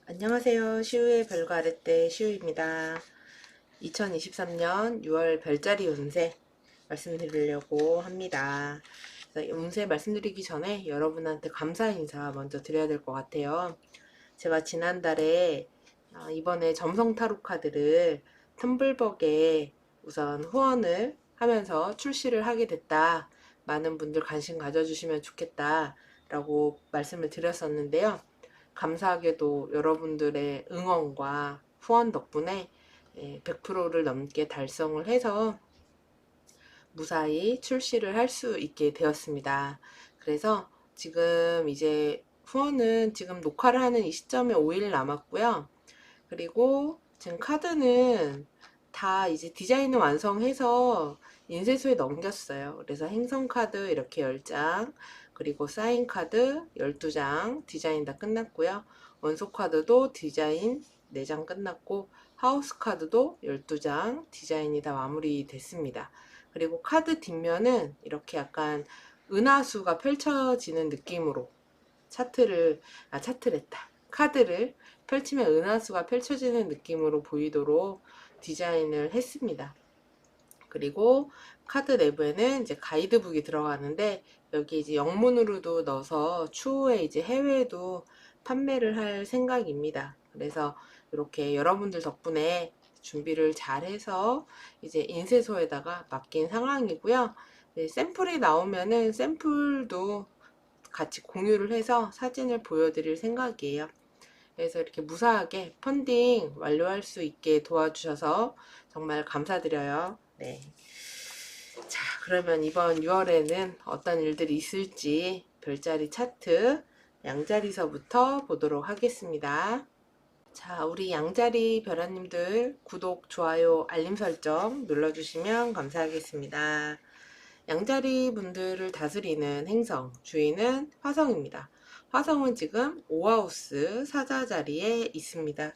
안녕하세요. 시우의 별거 아랫대 시우입니다. 2023년 6월 별자리 운세 말씀드리려고 합니다. 운세 말씀드리기 전에 여러분한테 감사 인사 먼저 드려야 될 것 같아요. 제가 지난달에 이번에 점성 타로 카드를 텀블벅에 우선 후원을 하면서 출시를 하게 됐다. 많은 분들 관심 가져주시면 좋겠다 라고 말씀을 드렸었는데요. 감사하게도 여러분들의 응원과 후원 덕분에 100%를 넘게 달성을 해서 무사히 출시를 할 수 있게 되었습니다. 그래서 지금 이제 후원은 지금 녹화를 하는 이 시점에 5일 남았고요. 그리고 지금 카드는 다 이제 디자인을 완성해서 인쇄소에 넘겼어요. 그래서 행성 카드 이렇게 10장, 그리고 사인 카드 12장 디자인 다 끝났고요. 원소 카드도 디자인 4장 끝났고, 하우스 카드도 12장 디자인이 다 마무리됐습니다. 그리고 카드 뒷면은 이렇게 약간 은하수가 펼쳐지는 느낌으로 차트랬다. 카드를 펼치면 은하수가 펼쳐지는 느낌으로 보이도록 디자인을 했습니다. 그리고 카드 내부에는 이제 가이드북이 들어가는데, 여기 이제 영문으로도 넣어서 추후에 이제 해외에도 판매를 할 생각입니다. 그래서 이렇게 여러분들 덕분에 준비를 잘 해서 이제 인쇄소에다가 맡긴 상황이고요. 샘플이 나오면은 샘플도 같이 공유를 해서 사진을 보여드릴 생각이에요. 그래서 이렇게 무사하게 펀딩 완료할 수 있게 도와주셔서 정말 감사드려요. 네. 자, 그러면 이번 6월에는 어떤 일들이 있을지 별자리 차트 양자리서부터 보도록 하겠습니다. 자, 우리 양자리 별아님들 구독, 좋아요, 알림 설정 눌러주시면 감사하겠습니다. 양자리 분들을 다스리는 행성, 주인은 화성입니다. 화성은 지금 5하우스 사자 자리에 있습니다.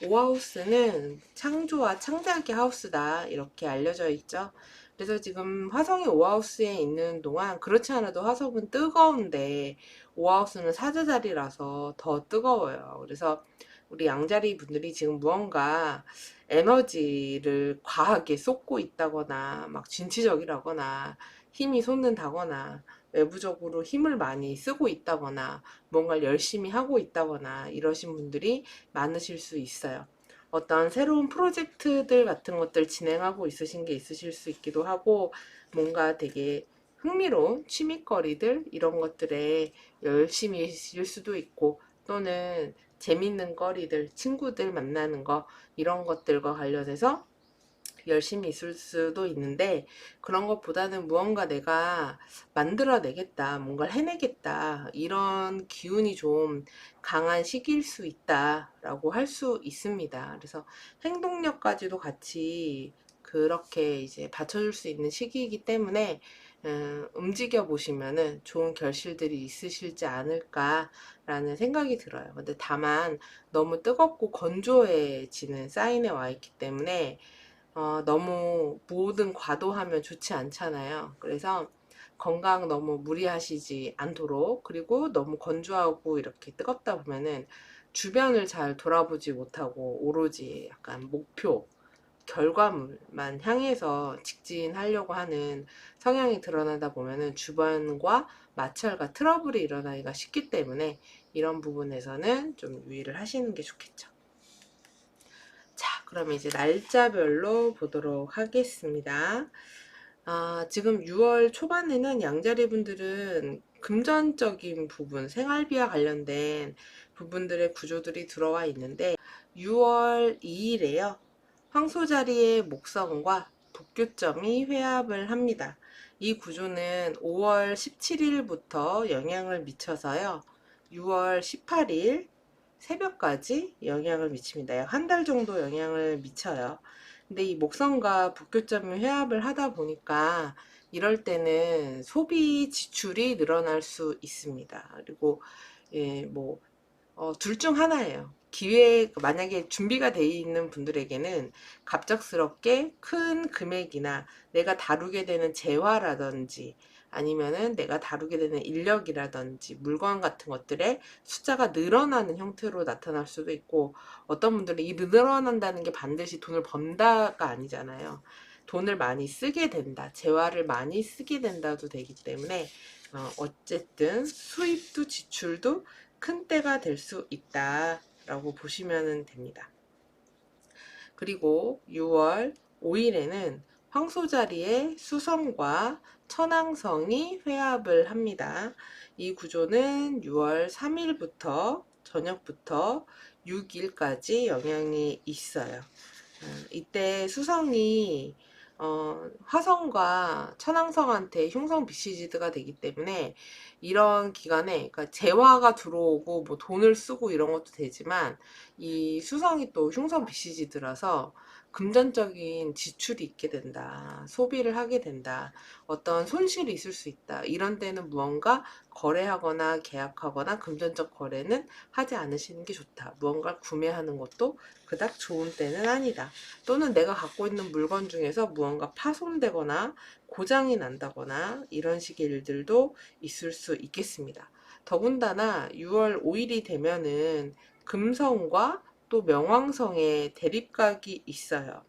5하우스는 창조와 창작의 하우스다 이렇게 알려져 있죠. 그래서 지금 화성이 5하우스에 있는 동안 그렇지 않아도 화성은 뜨거운데 5하우스는 사자 자리라서 더 뜨거워요. 그래서 우리 양자리 분들이 지금 무언가 에너지를 과하게 쏟고 있다거나 막 진취적이라거나 힘이 솟는다거나 외부적으로 힘을 많이 쓰고 있다거나 뭔가를 열심히 하고 있다거나 이러신 분들이 많으실 수 있어요. 어떤 새로운 프로젝트들 같은 것들 진행하고 있으신 게 있으실 수 있기도 하고, 뭔가 되게 흥미로운 취미거리들 이런 것들에 열심히일 수도 있고, 또는 재밌는 거리들, 친구들 만나는 거 이런 것들과 관련해서 열심히 있을 수도 있는데, 그런 것보다는 무언가 내가 만들어내겠다, 뭔가를 해내겠다 이런 기운이 좀 강한 시기일 수 있다라고 할 수 있습니다. 그래서 행동력까지도 같이 그렇게 이제 받쳐줄 수 있는 시기이기 때문에 움직여 보시면은 좋은 결실들이 있으실지 않을까라는 생각이 들어요. 근데 다만 너무 뜨겁고 건조해지는 사인에 와 있기 때문에 너무 모든 과도하면 좋지 않잖아요. 그래서 건강 너무 무리하시지 않도록, 그리고 너무 건조하고 이렇게 뜨겁다 보면은 주변을 잘 돌아보지 못하고 오로지 약간 목표, 결과물만 향해서 직진하려고 하는 성향이 드러나다 보면은 주변과 마찰과 트러블이 일어나기가 쉽기 때문에 이런 부분에서는 좀 유의를 하시는 게 좋겠죠. 자, 그러면 이제 날짜별로 보도록 하겠습니다. 지금 6월 초반에는 양자리 분들은 금전적인 부분, 생활비와 관련된 부분들의 구조들이 들어와 있는데, 6월 2일에요. 황소 자리의 목성과 북교점이 회합을 합니다. 이 구조는 5월 17일부터 영향을 미쳐서요. 6월 18일 새벽까지 영향을 미칩니다. 약 한 달 정도 영향을 미쳐요. 근데 이 목성과 북교점이 회합을 하다 보니까 이럴 때는 소비 지출이 늘어날 수 있습니다. 그리고 둘 중 하나예요. 만약에 준비가 돼 있는 분들에게는 갑작스럽게 큰 금액이나 내가 다루게 되는 재화라든지 아니면은 내가 다루게 되는 인력이라든지 물건 같은 것들의 숫자가 늘어나는 형태로 나타날 수도 있고, 어떤 분들은 이 늘어난다는 게 반드시 돈을 번다가 아니잖아요. 돈을 많이 쓰게 된다, 재화를 많이 쓰게 된다도 되기 때문에 어쨌든 수입도 지출도 큰 때가 될 수 있다 라고 보시면 됩니다. 그리고 6월 5일에는 황소자리에 수성과 천왕성이 회합을 합니다. 이 구조는 6월 3일부터 저녁부터 6일까지 영향이 있어요. 이때 수성이 화성과 천왕성한테 흉성 비시지드가 되기 때문에 이런 기간에, 그러니까 재화가 들어오고 뭐 돈을 쓰고 이런 것도 되지만, 이 수성이 또 흉성 비시지드라서 금전적인 지출이 있게 된다, 소비를 하게 된다, 어떤 손실이 있을 수 있다. 이런 때는 무언가 거래하거나 계약하거나 금전적 거래는 하지 않으시는 게 좋다. 무언가를 구매하는 것도 그닥 좋은 때는 아니다. 또는 내가 갖고 있는 물건 중에서 무언가 파손되거나 고장이 난다거나 이런 식의 일들도 있을 수 있겠습니다. 더군다나 6월 5일이 되면은 금성과 또 명왕성의 대립각이 있어요.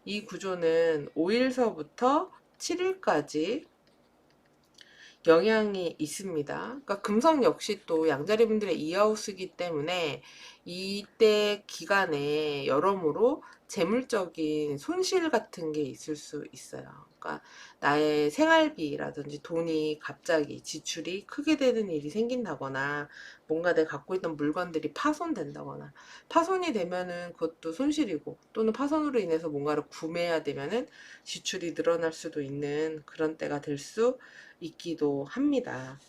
이 구조는 5일서부터 7일까지 영향이 있습니다. 그러니까 금성 역시 또 양자리 분들의 이하우스이기 때문에 이때 기간에 여러모로 재물적인 손실 같은 게 있을 수 있어요. 그러니까 나의 생활비라든지 돈이 갑자기 지출이 크게 되는 일이 생긴다거나, 뭔가 내가 갖고 있던 물건들이 파손된다거나, 파손이 되면은 그것도 손실이고, 또는 파손으로 인해서 뭔가를 구매해야 되면은 지출이 늘어날 수도 있는 그런 때가 될 수 있기도 합니다.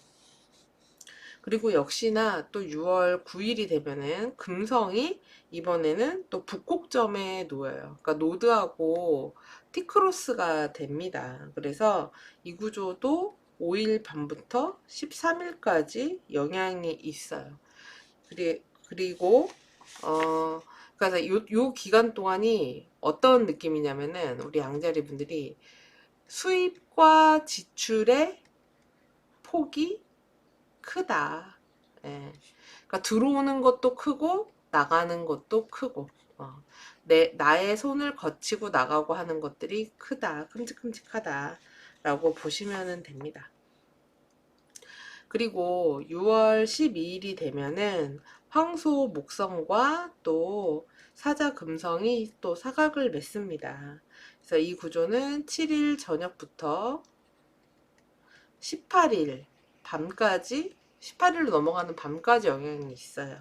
그리고 역시나 또 6월 9일이 되면은 금성이 이번에는 또 북곡점에 놓여요. 그러니까 노드하고 T크로스가 됩니다. 그래서 이 구조도 5일 밤부터 13일까지 영향이 있어요. 그리고 그래서 요 기간 동안이 어떤 느낌이냐면은, 우리 양자리 분들이 수입과 지출의 폭이 크다. 예. 그러니까 들어오는 것도 크고 나가는 것도 크고, 나의 손을 거치고 나가고 하는 것들이 크다, 큼직큼직하다 라고 보시면 됩니다. 그리고 6월 12일이 되면은 황소 목성과 또 사자 금성이 또 사각을 맺습니다. 그래서 이 구조는 7일 저녁부터 18일 밤까지, 18일로 넘어가는 밤까지 영향이 있어요.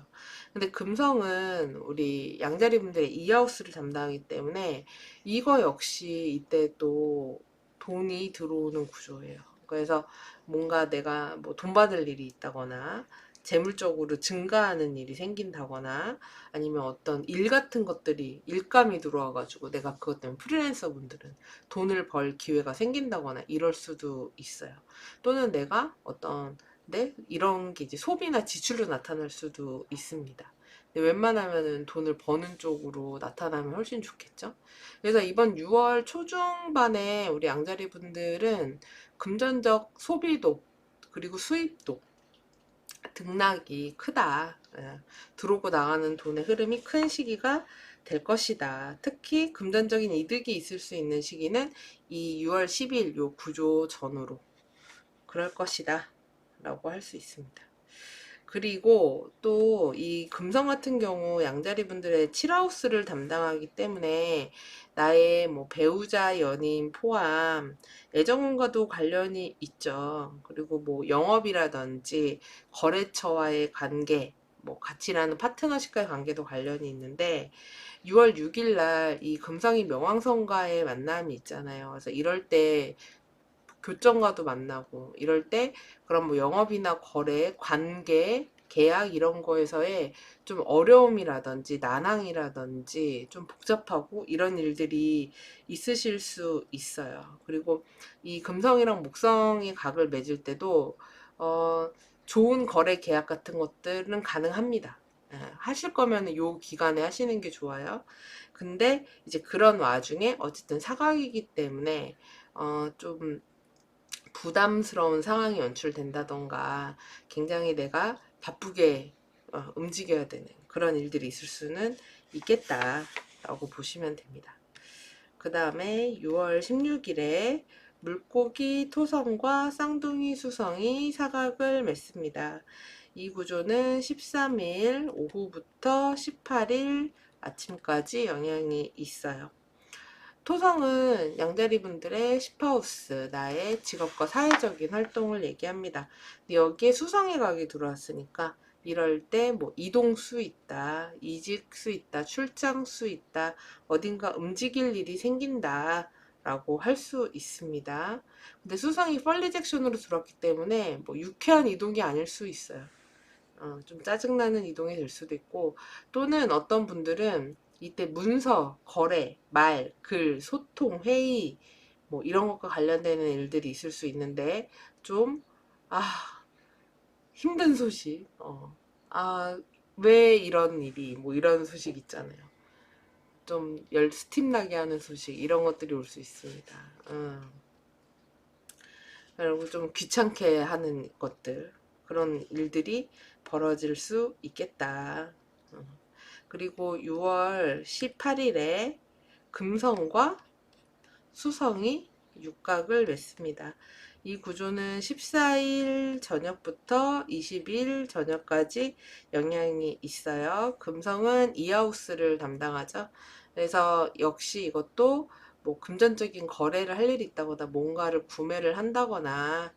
근데 금성은 우리 양자리 분들의 이하우스를 담당하기 때문에 이거 역시 이때 또 돈이 들어오는 구조예요. 그래서 뭔가 내가 뭐 돈 받을 일이 있다거나, 재물적으로 증가하는 일이 생긴다거나, 아니면 어떤 일 같은 것들이 일감이 들어와가지고 내가 그것 때문에, 프리랜서 분들은 돈을 벌 기회가 생긴다거나 이럴 수도 있어요. 또는 내가 어떤 이런 게 이제 소비나 지출로 나타날 수도 있습니다. 근데 웬만하면은 돈을 버는 쪽으로 나타나면 훨씬 좋겠죠. 그래서 이번 6월 초중반에 우리 양자리 분들은 금전적 소비도 그리고 수입도 등락이 크다. 들어오고 나가는 돈의 흐름이 큰 시기가 될 것이다. 특히 금전적인 이득이 있을 수 있는 시기는 이 6월 10일 요 구조 전후로 그럴 것이다 라고 할 수 있습니다. 그리고 또 이 금성 같은 경우 양자리 분들의 7하우스를 담당하기 때문에 나의 뭐 배우자, 연인 포함 애정운과도 관련이 있죠. 그리고 뭐 영업이라든지 거래처와의 관계, 뭐 같이 일하는 파트너십과의 관계도 관련이 있는데, 6월 6일 날 이 금성이 명왕성과의 만남이 있잖아요. 그래서 이럴 때 교정과도 만나고 이럴 때 그런 뭐 영업이나 거래, 관계, 계약 이런 거에서의 좀 어려움이라든지 난항이라든지 좀 복잡하고 이런 일들이 있으실 수 있어요. 그리고 이 금성이랑 목성이 각을 맺을 때도 좋은 거래 계약 같은 것들은 가능합니다. 하실 거면 요 기간에 하시는 게 좋아요. 근데 이제 그런 와중에 어쨌든 사각이기 때문에 좀 부담스러운 상황이 연출된다던가 굉장히 내가 바쁘게 움직여야 되는 그런 일들이 있을 수는 있겠다라고 보시면 됩니다. 그 다음에 6월 16일에 물고기 토성과 쌍둥이 수성이 사각을 맺습니다. 이 구조는 13일 오후부터 18일 아침까지 영향이 있어요. 토성은 양자리 분들의 10하우스, 나의 직업과 사회적인 활동을 얘기합니다. 근데 여기에 수성의 각이 들어왔으니까 이럴 때 뭐 이동 수 있다, 이직 수 있다, 출장 수 있다, 어딘가 움직일 일이 생긴다 라고 할 수 있습니다. 근데 수성이 펄리젝션으로 들어왔기 때문에 뭐 유쾌한 이동이 아닐 수 있어요. 좀 짜증나는 이동이 될 수도 있고, 또는 어떤 분들은 이때 문서, 거래, 말, 글, 소통, 회의 뭐 이런 것과 관련되는 일들이 있을 수 있는데 좀 힘든 소식, 왜 이런 일이 뭐 이런 소식 있잖아요. 좀 스팀 나게 하는 소식 이런 것들이 올 수 있습니다. 그리고 좀 귀찮게 하는 것들, 그런 일들이 벌어질 수 있겠다. 그리고 6월 18일에 금성과 수성이 육각을 맺습니다. 이 구조는 14일 저녁부터 20일 저녁까지 영향이 있어요. 금성은 이하우스를 담당하죠. 그래서 역시 이것도 뭐 금전적인 거래를 할 일이 있다거나 뭔가를 구매를 한다거나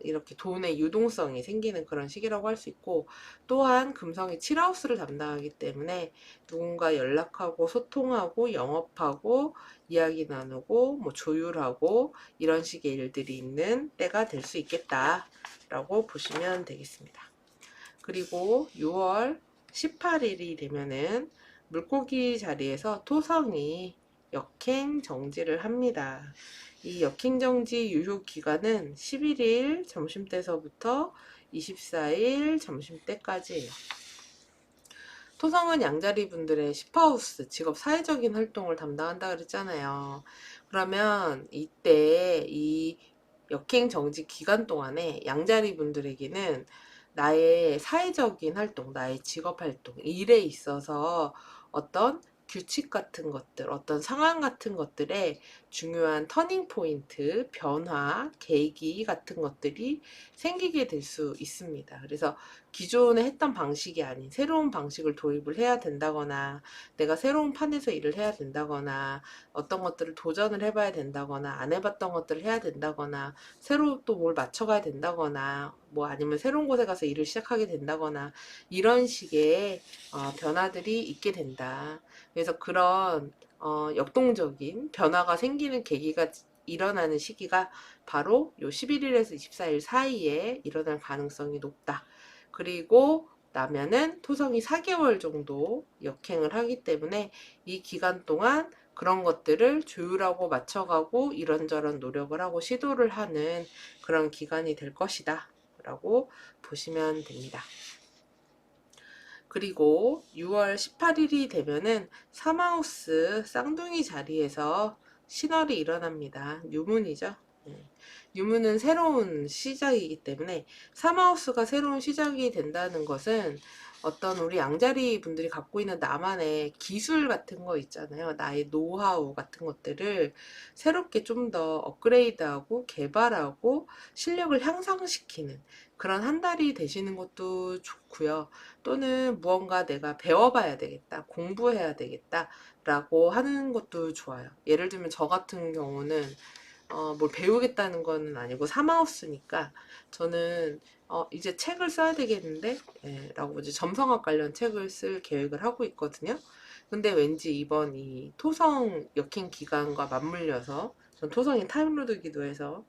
이렇게 돈의 유동성이 생기는 그런 시기라고 할 수 있고, 또한 금성이 7하우스를 담당하기 때문에 누군가 연락하고 소통하고 영업하고 이야기 나누고 뭐 조율하고 이런 식의 일들이 있는 때가 될 수 있겠다 라고 보시면 되겠습니다. 그리고 6월 18일이 되면은 물고기 자리에서 토성이 역행 정지를 합니다. 이 역행 정지 유효 기간은 11일 점심때서부터 24일 점심때까지예요. 토성은 양자리 분들의 10하우스, 직업 사회적인 활동을 담당한다 그랬잖아요. 그러면 이때 이 역행 정지 기간 동안에 양자리 분들에게는 나의 사회적인 활동, 나의 직업 활동, 일에 있어서 어떤 규칙 같은 것들, 어떤 상황 같은 것들에 중요한 터닝 포인트, 변화, 계기 같은 것들이 생기게 될 수 있습니다. 그래서 기존에 했던 방식이 아닌 새로운 방식을 도입을 해야 된다거나, 내가 새로운 판에서 일을 해야 된다거나, 어떤 것들을 도전을 해봐야 된다거나, 안 해봤던 것들을 해야 된다거나, 새로 또 뭘 맞춰가야 된다거나, 뭐 아니면 새로운 곳에 가서 일을 시작하게 된다거나, 이런 식의 변화들이 있게 된다. 그래서 그런 역동적인 변화가 생기는 계기가 일어나는 시기가 바로 요 11일에서 24일 사이에 일어날 가능성이 높다. 그리고 나면은 토성이 4개월 정도 역행을 하기 때문에 이 기간 동안 그런 것들을 조율하고 맞춰가고 이런저런 노력을 하고 시도를 하는 그런 기간이 될 것이다 라고 보시면 됩니다. 그리고 6월 18일이 되면은 3하우스 쌍둥이 자리에서 신월이 일어납니다. 유문이죠. 유문은 새로운 시작이기 때문에 3하우스가 새로운 시작이 된다는 것은 어떤 우리 양자리 분들이 갖고 있는 나만의 기술 같은 거 있잖아요. 나의 노하우 같은 것들을 새롭게 좀 더 업그레이드하고 개발하고 실력을 향상시키는 그런 한 달이 되시는 것도 좋고요. 또는 무언가 내가 배워봐야 되겠다, 공부해야 되겠다 라고 하는 것도 좋아요. 예를 들면 저 같은 경우는 뭘 배우겠다는 건 아니고 3하우스니까 저는 이제 책을 써야 되겠는데 라고 이제 점성학 관련 책을 쓸 계획을 하고 있거든요. 근데 왠지 이번 이 토성 역행 기간과 맞물려서, 전 토성이 타임로드기도 해서,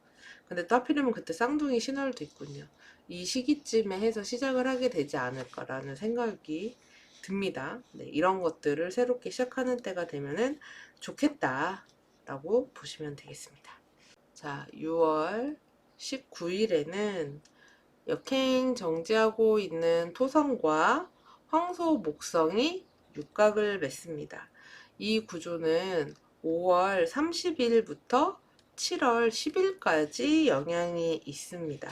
근데 또 하필이면 그때 쌍둥이 신월도 있군요. 이 시기쯤에 해서 시작을 하게 되지 않을까라는 생각이 듭니다. 네, 이런 것들을 새롭게 시작하는 때가 되면은 좋겠다 라고 보시면 되겠습니다. 자, 6월 19일에는 역행 정지하고 있는 토성과 황소 목성이 육각을 맺습니다. 이 구조는 5월 30일부터 7월 10일까지 영향이 있습니다.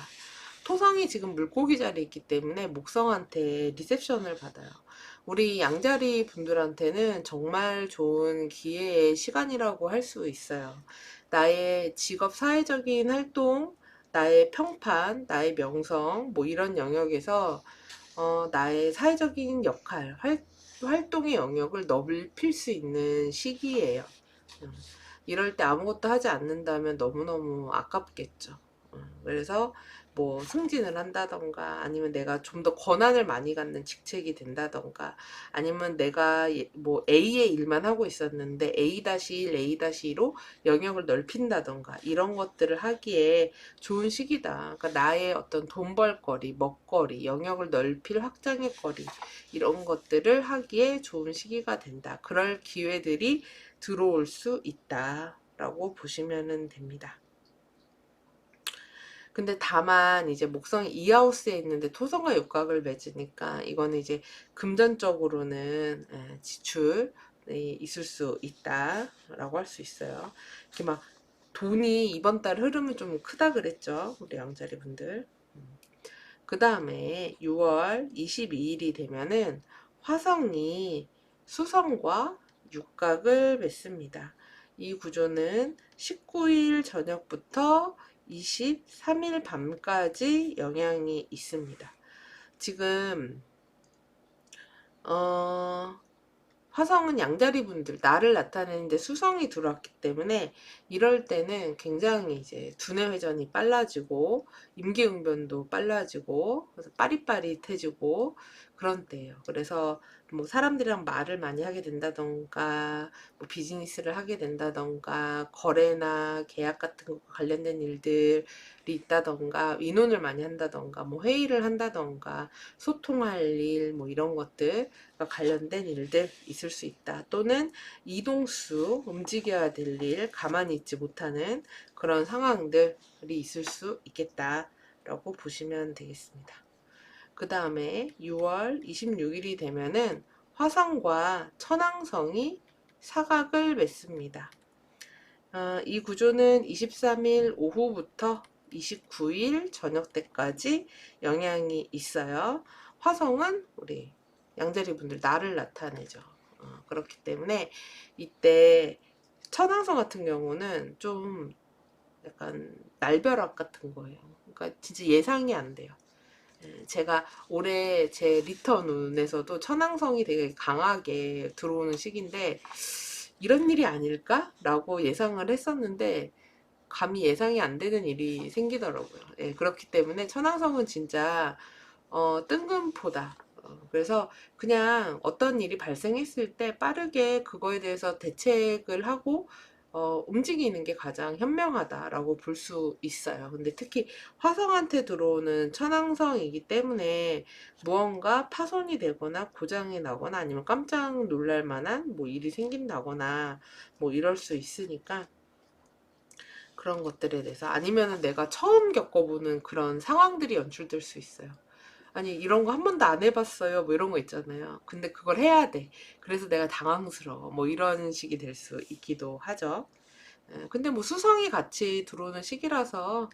토성이 지금 물고기 자리에 있기 때문에 목성한테 리셉션을 받아요. 우리 양자리 분들한테는 정말 좋은 기회의 시간이라고 할 수 있어요. 나의 직업 사회적인 활동, 나의 평판, 나의 명성, 뭐 이런 영역에서 나의 사회적인 역할, 활동의 영역을 넓힐 수 있는 시기예요. 이럴 때 아무것도 하지 않는다면 너무너무 아깝겠죠. 그래서 뭐 승진을 한다던가 아니면 내가 좀 더 권한을 많이 갖는 직책이 된다던가 아니면 내가 뭐 A의 일만 하고 있었는데 A-1, A-2로 영역을 넓힌다던가 이런 것들을 하기에 좋은 시기다. 그러니까 나의 어떤 돈 벌거리, 먹거리, 영역을 넓힐 확장의 거리 이런 것들을 하기에 좋은 시기가 된다. 그럴 기회들이 들어올 수 있다라고 보시면 됩니다. 근데 다만 이제 목성이 이하우스에 있는데 토성과 육각을 맺으니까 이거는 이제 금전적으로는 지출이 있을 수 있다라고 할 수 있어요. 이렇게 막 돈이 이번 달 흐름은 좀 크다 그랬죠, 우리 양자리 분들. 그 다음에 6월 22일이 되면은 화성이 수성과 육각을 맺습니다. 이 구조는 19일 저녁부터 23일 밤까지 영향이 있습니다. 지금 화성은 양자리 분들, 나를 나타내는데 수성이 들어왔기 때문에 이럴 때는 굉장히 이제 두뇌 회전이 빨라지고 임기응변도 빨라지고 그래서 빠릿빠릿해지고 그런 때예요. 그래서 뭐 사람들이랑 말을 많이 하게 된다던가 뭐 비즈니스를 하게 된다던가 거래나 계약 같은 거 관련된 일들이 있다던가 의논을 많이 한다던가 뭐 회의를 한다던가 소통할 일 뭐 이런 것들 관련된 일들 있을 수 있다. 또는 이동수 움직여야 될 일 가만히 있지 못하는 그런 상황들이 있을 수 있겠다라고 보시면 되겠습니다. 그 다음에 6월 26일이 되면은 화성과 천왕성이 사각을 맺습니다. 이 구조는 23일 오후부터 29일 저녁 때까지 영향이 있어요. 화성은 우리 양자리 분들 나를 나타내죠. 그렇기 때문에 이때 천왕성 같은 경우는 좀 약간 날벼락 같은 거예요. 그러니까 진짜 예상이 안 돼요. 제가 올해 제 리턴 운에서도 천왕성이 되게 강하게 들어오는 시기인데 이런 일이 아닐까? 라고 예상을 했었는데 감히 예상이 안 되는 일이 생기더라고요. 예, 그렇기 때문에 천왕성은 진짜 뜬금포다. 그래서 그냥 어떤 일이 발생했을 때 빠르게 그거에 대해서 대책을 하고 움직이는 게 가장 현명하다라고 볼 수 있어요. 근데 특히 화성한테 들어오는 천왕성이기 때문에 무언가 파손이 되거나 고장이 나거나 아니면 깜짝 놀랄 만한 뭐 일이 생긴다거나 뭐 이럴 수 있으니까 그런 것들에 대해서 아니면은 내가 처음 겪어보는 그런 상황들이 연출될 수 있어요. 아니 이런 거 한 번도 안 해봤어요 뭐 이런 거 있잖아요. 근데 그걸 해야 돼. 그래서 내가 당황스러워 뭐 이런 식이 될 수 있기도 하죠. 근데 뭐 수성이 같이 들어오는 시기라서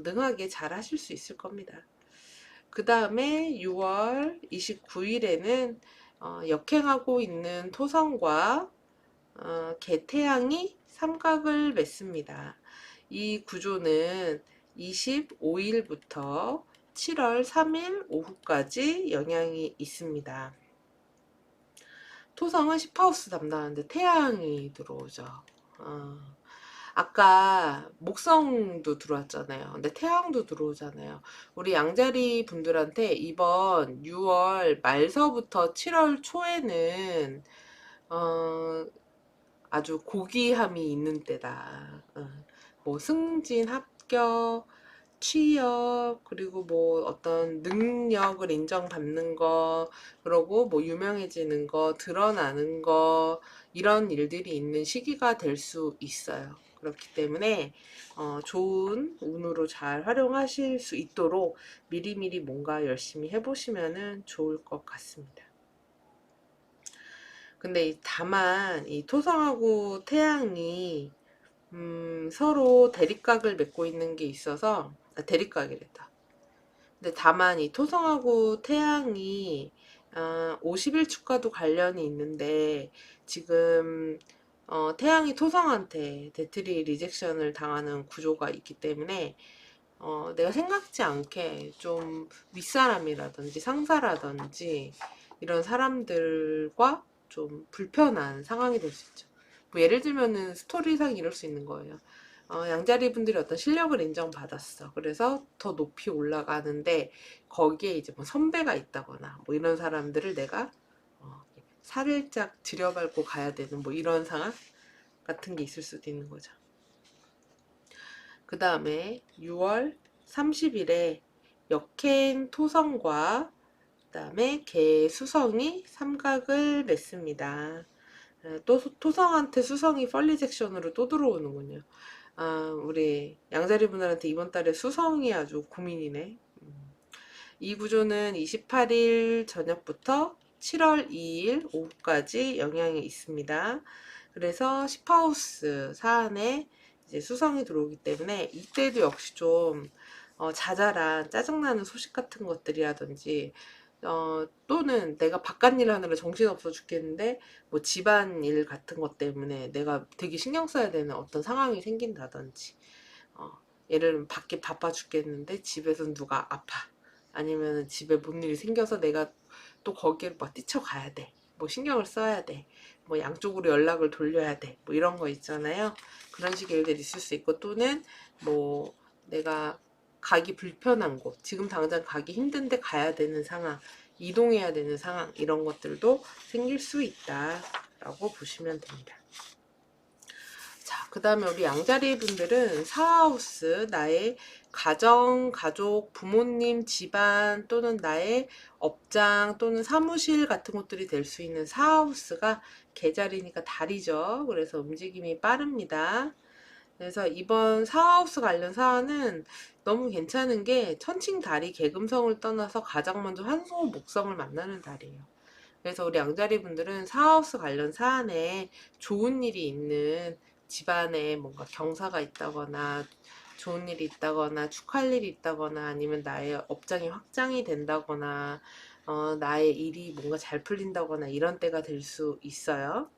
능하게 잘 하실 수 있을 겁니다. 그 다음에 6월 29일에는 역행하고 있는 토성과 개태양이 삼각을 맺습니다. 이 구조는 25일부터 7월 3일 오후까지 영향이 있습니다. 토성은 10하우스 담당하는데 태양이 들어오죠. 아까 목성도 들어왔잖아요. 근데 태양도 들어오잖아요. 우리 양자리 분들한테 이번 6월 말서부터 7월 초에는 아주 고귀함이 있는 때다. 뭐 승진, 합격, 취업, 그리고 뭐 어떤 능력을 인정받는 거, 그러고 뭐 유명해지는 거, 드러나는 거, 이런 일들이 있는 시기가 될 수 있어요. 그렇기 때문에 좋은 운으로 잘 활용하실 수 있도록 미리미리 뭔가 열심히 해보시면 좋을 것 같습니다. 근데 다만 이 토성하고 태양이 서로 대립각을 맺고 있는 게 있어서, 대립각이랬다. 근데 다만 이 토성하고 태양이 50일 축과도 관련이 있는데, 지금 태양이 토성한테 데트리 리젝션을 당하는 구조가 있기 때문에 내가 생각지 않게 좀 윗사람이라든지 상사라든지 이런 사람들과 좀 불편한 상황이 될 수 있죠. 뭐 예를 들면은 스토리상 이럴 수 있는 거예요. 양자리 분들이 어떤 실력을 인정받았어. 그래서 더 높이 올라가는데 거기에 이제 뭐 선배가 있다거나 뭐 이런 사람들을 내가 살짝 들여밟고 가야 되는 뭐 이런 상황 같은 게 있을 수도 있는 거죠. 그 다음에 6월 30일에 역행 토성과 그 다음에 개 수성이 삼각을 맺습니다. 또 토성한테 수성이 펄리젝션으로 또 들어오는군요. 우리 양자리 분들한테 이번 달에 수성이 아주 고민이네. 이 구조는 28일 저녁부터 7월 2일 오후까지 영향이 있습니다. 그래서 10하우스 사안에 이제 수성이 들어오기 때문에 이때도 역시 좀 자잘한 짜증나는 소식 같은 것들이라든지 또는 내가 바깥일 하느라 정신없어 죽겠는데 뭐 집안일 같은 것 때문에 내가 되게 신경 써야 되는 어떤 상황이 생긴다든지 예를 들면 밖에 바빠 죽겠는데 집에서 누가 아파 아니면 집에 뭔 일이 생겨서 내가 또 거기를 막 뛰쳐가야 돼. 뭐 신경을 써야 돼. 뭐 양쪽으로 연락을 돌려야 돼. 뭐 이런 거 있잖아요. 그런 식의 일들이 있을 수 있고 또는 뭐 내가 가기 불편한 곳, 지금 당장 가기 힘든데 가야 되는 상황, 이동해야 되는 상황 이런 것들도 생길 수 있다라고 보시면 됩니다. 자, 그 다음에 우리 양자리 분들은 사하우스, 나의 가정, 가족, 부모님, 집안 또는 나의 업장 또는 사무실 같은 것들이 될 수 있는 사하우스가 계자리니까 달이죠. 그래서 움직임이 빠릅니다. 그래서 이번 사하우스 관련 사안은 너무 괜찮은 게 천칭달이 계금성을 떠나서 가장 먼저 환소 목성을 만나는 달이에요. 그래서 우리 양자리 분들은 사하우스 관련 사안에 좋은 일이 있는 집안에 뭔가 경사가 있다거나 좋은 일이 있다거나 축하할 일이 있다거나 아니면 나의 업장이 확장이 된다거나 나의 일이 뭔가 잘 풀린다거나 이런 때가 될 수 있어요.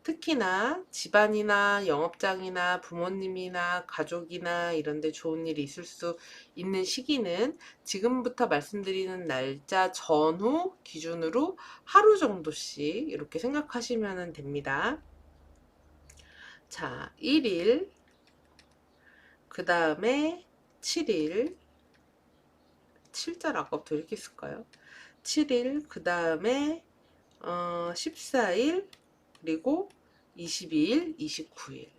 특히나 집안이나 영업장이나 부모님이나 가족이나 이런 데 좋은 일이 있을 수 있는 시기는 지금부터 말씀드리는 날짜 전후 기준으로 하루 정도씩 이렇게 생각하시면 됩니다. 자, 1일, 그 다음에 7일, 7자 아까부터 이렇게 쓸까요? 7일, 그 다음에 14일, 그리고 22일, 29일.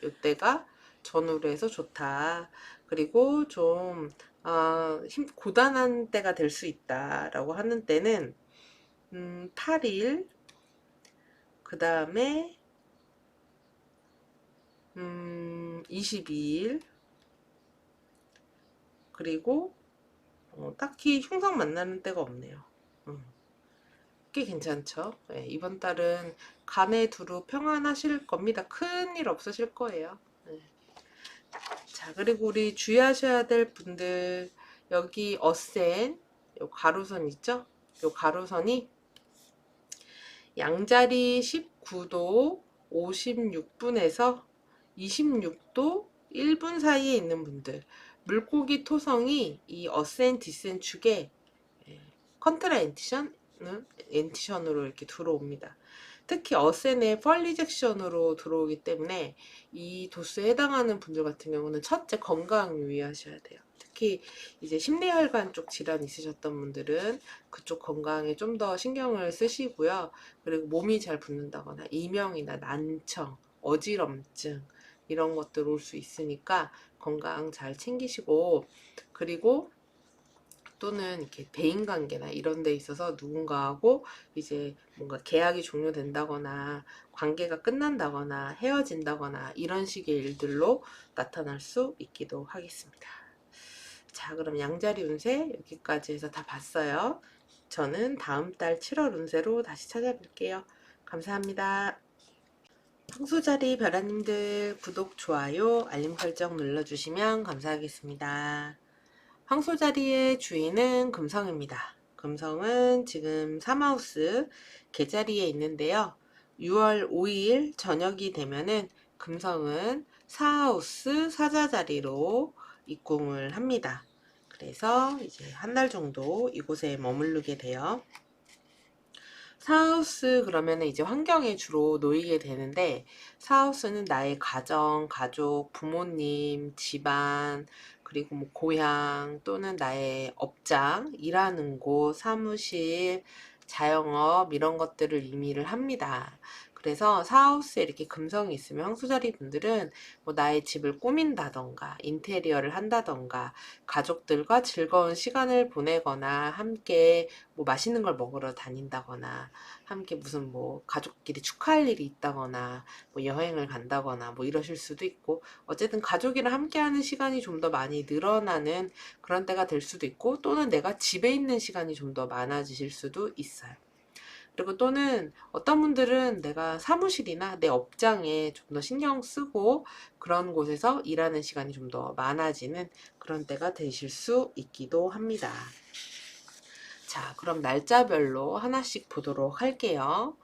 요때가 전후로 해서 좋다. 그리고 좀 고단한 때가 될 수 있다라고 하는 때는 8일, 그 다음에 22일, 그리고 딱히 흉상 만나는 때가 없네요. 꽤 괜찮죠? 네, 이번 달은 간에 두루 평안하실 겁니다. 큰일 없으실 거예요. 네. 자, 그리고 우리 주의하셔야 될 분들, 여기 어센, 요 가로선 있죠? 요 가로선이 양자리 19도 56분에서 26도 1분 사이에 있는 분들, 물고기 토성이 이 어센 디센 축에 컨트라 엔티션으로 이렇게 들어옵니다. 특히 어센의 펄리젝션으로 들어오기 때문에 이 도수에 해당하는 분들 같은 경우는 첫째 건강 유의하셔야 돼요. 특히 이제 심뇌혈관 쪽 질환 있으셨던 분들은 그쪽 건강에 좀 더 신경을 쓰시고요. 그리고 몸이 잘 붓는다거나 이명이나 난청, 어지럼증 이런 것들 올 수 있으니까 건강 잘 챙기시고, 그리고 또는 이렇게 대인관계나 이런 데 있어서 누군가하고 이제 뭔가 계약이 종료된다거나 관계가 끝난다거나 헤어진다거나 이런 식의 일들로 나타날 수 있기도 하겠습니다. 자, 그럼 양자리 운세 여기까지 해서 다 봤어요. 저는 다음 달 7월 운세로 다시 찾아뵐게요. 감사합니다. 황소자리 별아님들 구독, 좋아요, 알림 설정 눌러주시면 감사하겠습니다. 황소자리의 주인은 금성입니다. 금성은 지금 3하우스 개자리에 있는데요. 6월 5일 저녁이 되면은 금성은 4하우스 사자자리로 입궁을 합니다. 그래서 이제 한 달 정도 이곳에 머무르게 돼요. 사하우스 그러면 이제 환경에 주로 놓이게 되는데, 사하우스는 나의 가정, 가족, 부모님, 집안, 그리고 뭐 고향 또는 나의 업장, 일하는 곳, 사무실, 자영업 이런 것들을 의미를 합니다. 그래서 사하우스에 이렇게 금성이 있으면 황소자리 분들은 뭐 나의 집을 꾸민다던가 인테리어를 한다던가 가족들과 즐거운 시간을 보내거나 함께 뭐 맛있는 걸 먹으러 다닌다거나 함께 무슨 뭐 가족끼리 축하할 일이 있다거나 뭐 여행을 간다거나 뭐 이러실 수도 있고, 어쨌든 가족이랑 함께하는 시간이 좀 더 많이 늘어나는 그런 때가 될 수도 있고, 또는 내가 집에 있는 시간이 좀 더 많아지실 수도 있어요. 그리고 또는 어떤 분들은 내가 사무실이나 내 업장에 좀 더 신경 쓰고 그런 곳에서 일하는 시간이 좀 더 많아지는 그런 때가 되실 수 있기도 합니다. 자, 그럼 날짜별로 하나씩 보도록 할게요.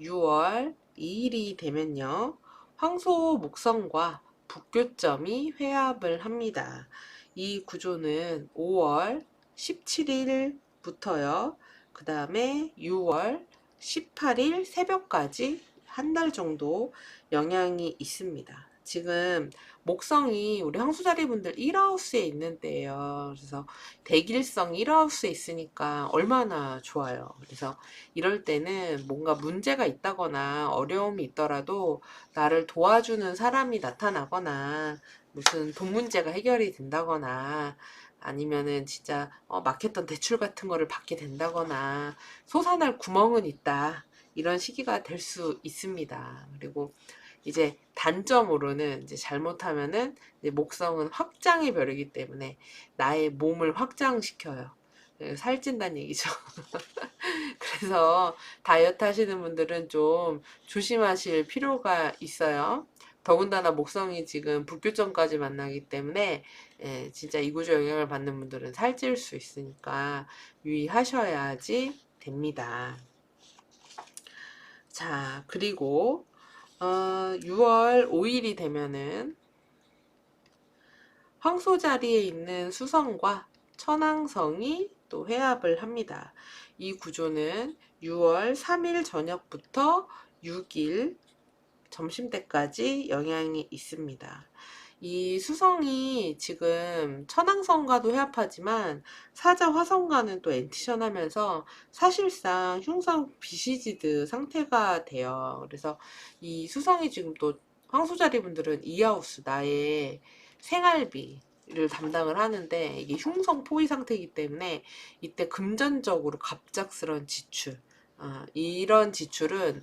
6월 2일이 되면요, 황소 목성과 북교점이 회합을 합니다. 이 구조는 5월 17일부터요, 그 다음에 6월 18일 새벽까지 한 달 정도 영향이 있습니다. 지금 목성이 우리 황소자리 분들 1하우스에 있는데요. 그래서 대길성 1하우스에 있으니까 얼마나 좋아요. 그래서 이럴 때는 뭔가 문제가 있다거나 어려움이 있더라도 나를 도와주는 사람이 나타나거나 무슨 돈 문제가 해결이 된다거나 아니면은 진짜 막혔던 대출 같은 거를 받게 된다거나 솟아날 구멍은 있다. 이런 시기가 될 수 있습니다. 그리고 이제 단점으로는 이제 잘못하면은 이제 목성은 확장의 별이기 때문에 나의 몸을 확장시켜요. 살찐다는 얘기죠. 그래서 다이어트 하시는 분들은 좀 조심하실 필요가 있어요. 더군다나 목성이 지금 북교점까지 만나기 때문에 진짜 이구조 영향을 받는 분들은 살찔 수 있으니까 유의하셔야지 됩니다. 자, 그리고 6월 5일이 되면은 황소자리에 있는 수성과 천왕성이 또 회합을 합니다. 이 구조는 6월 3일 저녁부터 6일 점심때까지 영향이 있습니다. 이 수성이 지금 천왕성과도 회합하지만 사자 화성과는 또 엔티션 하면서 사실상 흉성 비시지드 상태가 돼요. 그래서 이 수성이 지금 또 황소자리 분들은 이하우스 나의 생활비를 담당을 하는데, 이게 흉성 포위 상태이기 때문에 이때 금전적으로 갑작스런 지출, 이런 지출은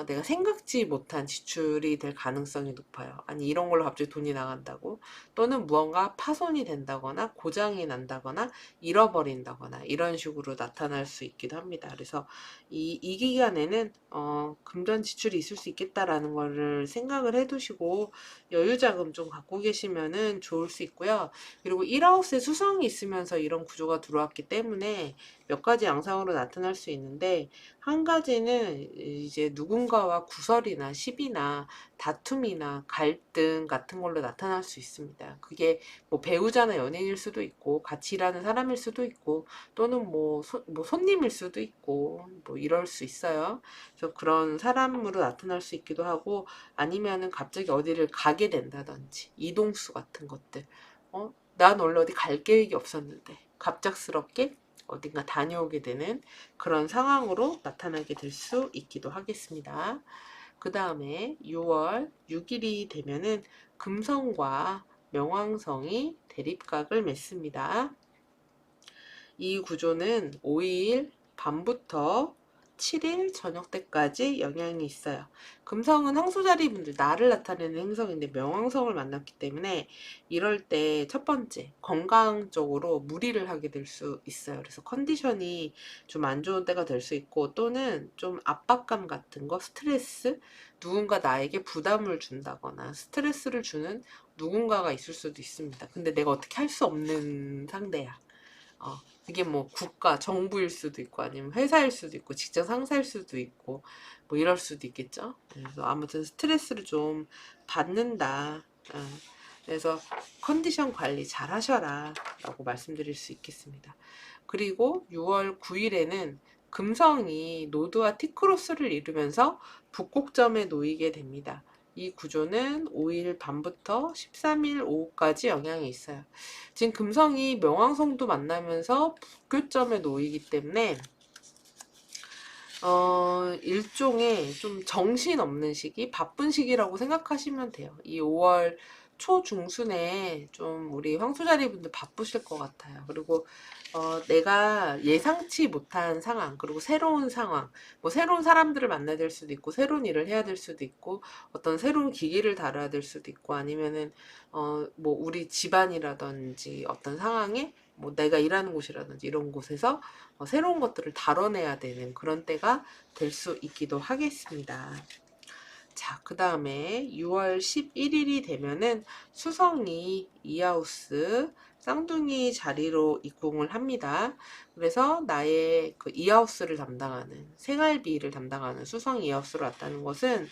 내가 생각지 못한 지출이 될 가능성이 높아요. 아니, 이런 걸로 갑자기 돈이 나간다고? 또는 무언가 파손이 된다거나 고장이 난다거나 잃어버린다거나 이런 식으로 나타날 수 있기도 합니다. 그래서 이 기간에는 금전 지출이 있을 수 있겠다라는 거를 생각을 해두시고 여유자금 좀 갖고 계시면은 좋을 수 있고요. 그리고 1하우스에 수성이 있으면서 이런 구조가 들어왔기 때문에 몇 가지 양상으로 나타날 수 있는데, 한 가지는 이제 누군가와 구설이나 시비나 다툼이나 갈등 같은 걸로 나타날 수 있습니다. 그게 뭐 배우자나 연인일 수도 있고 같이 일하는 사람일 수도 있고 또는 뭐 손님일 수도 있고 뭐 이럴 수 있어요. 그래서 그런 사람으로 나타날 수 있기도 하고, 아니면은 갑자기 어디를 가게 된다든지 이동수 같은 것들. 난 원래 어디 갈 계획이 없었는데 갑작스럽게 어딘가 다녀오게 되는 그런 상황으로 나타나게 될 수 있기도 하겠습니다. 그 다음에 6월 6일이 되면은 금성과 명왕성이 대립각을 맺습니다. 이 구조는 5일 밤부터 17일 저녁 때까지 영향이 있어요. 금성은 황소자리 분들 나를 나타내는 행성인데 명왕성을 만났기 때문에 이럴 때 첫 번째 건강적으로 무리를 하게 될 수 있어요. 그래서 컨디션이 좀 안 좋은 때가 될 수 있고 또는 좀 압박감 같은 거 스트레스 누군가 나에게 부담을 준다거나 스트레스를 주는 누군가가 있을 수도 있습니다. 근데 내가 어떻게 할 수 없는 상대야. 그게 뭐 국가, 정부일 수도 있고 아니면 회사일 수도 있고 직장 상사일 수도 있고 뭐 이럴 수도 있겠죠. 그래서 아무튼 스트레스를 좀 받는다. 그래서 컨디션 관리 잘 하셔라 라고 말씀드릴 수 있겠습니다. 그리고 6월 9일에는 금성이 노드와 티크로스를 이루면서 북곡점에 놓이게 됩니다. 이 구조는 5일 밤부터 13일 오후까지 영향이 있어요. 지금 금성이 명왕성도 만나면서 북교점에 놓이기 때문에 일종의 좀 정신없는 시기, 바쁜 시기라고 생각하시면 돼요. 이 5월 초중순에 좀 우리 황소자리 분들 바쁘실 것 같아요. 그리고 내가 예상치 못한 상황, 그리고 새로운 상황, 뭐 새로운 사람들을 만나야 될 수도 있고, 새로운 일을 해야 될 수도 있고, 어떤 새로운 기기를 다뤄야 될 수도 있고, 아니면은 뭐 우리 집안이라든지 어떤 상황에 뭐 내가 일하는 곳이라든지 이런 곳에서 새로운 것들을 다뤄내야 되는 그런 때가 될 수 있기도 하겠습니다. 자, 그 다음에 6월 11일이 되면은 수성이 이하우스 쌍둥이 자리로 입궁을 합니다. 그래서 나의 그 이하우스를 담당하는 생활비를 담당하는 수성 이하우스로 왔다는 것은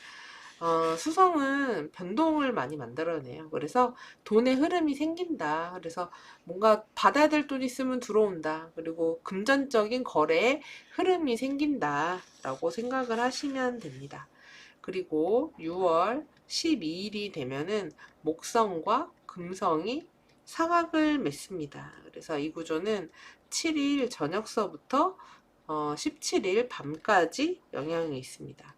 수성은 변동을 많이 만들어내요. 그래서 돈의 흐름이 생긴다. 그래서 뭔가 받아야 될 돈 있으면 들어온다. 그리고 금전적인 거래에 흐름이 생긴다. 라고 생각을 하시면 됩니다. 그리고 6월 12일이 되면은 목성과 금성이 사각을 맺습니다. 그래서 이 구조는 7일 저녁서부터 17일 밤까지 영향이 있습니다.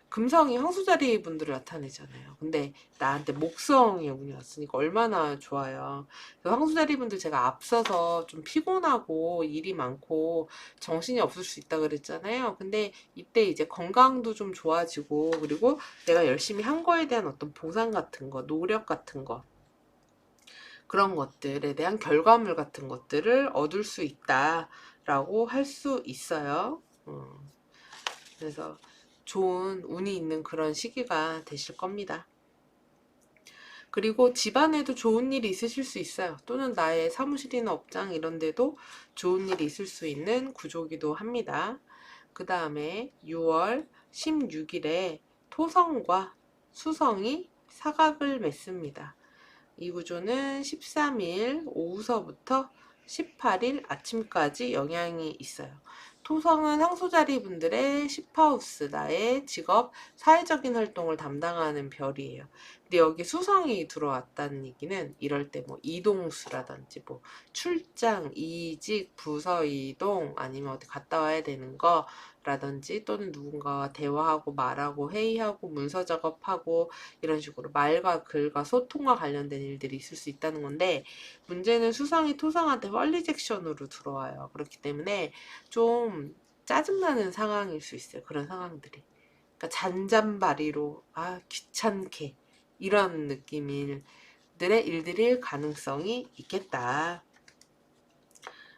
금성이 황소자리 분들을 나타내잖아요. 근데 나한테 목성의 운이 왔으니까 얼마나 좋아요. 황소자리 분들 제가 앞서서 좀 피곤하고 일이 많고 정신이 없을 수 있다 그랬잖아요. 근데 이때 이제 건강도 좀 좋아지고 그리고 내가 열심히 한 거에 대한 어떤 보상 같은 거, 노력 같은 거 그런 것들에 대한 결과물 같은 것들을 얻을 수 있다라고 할 수 있어요. 그래서 좋은 운이 있는 그런 시기가 되실 겁니다. 그리고 집안에도 좋은 일이 있으실 수 있어요. 또는 나의 사무실이나 업장 이런 데도 좋은 일이 있을 수 있는 구조기도 합니다. 그 다음에 6월 16일에 토성과 수성이 사각을 맺습니다. 이 구조는 13일 오후서부터 18일 아침까지 영향이 있어요. 토성은 황소자리 분들의 10하우스, 나의 직업, 사회적인 활동을 담당하는 별이에요. 근데 여기 수성이 들어왔다는 얘기는 이럴 때 뭐 이동수라든지 뭐 출장, 이직, 부서 이동 아니면 어디 갔다 와야 되는 거 라든지 또는 누군가와 대화하고 말하고 회의하고 문서 작업하고 이런 식으로 말과 글과 소통과 관련된 일들이 있을 수 있다는 건데 문제는 수성이 토성한테 헐리젝션으로 들어와요. 그렇기 때문에 좀 짜증나는 상황일 수 있어요. 그런 상황들이. 그러니까 잔잔바리로 귀찮게 이런 느낌들의 일들일 가능성이 있겠다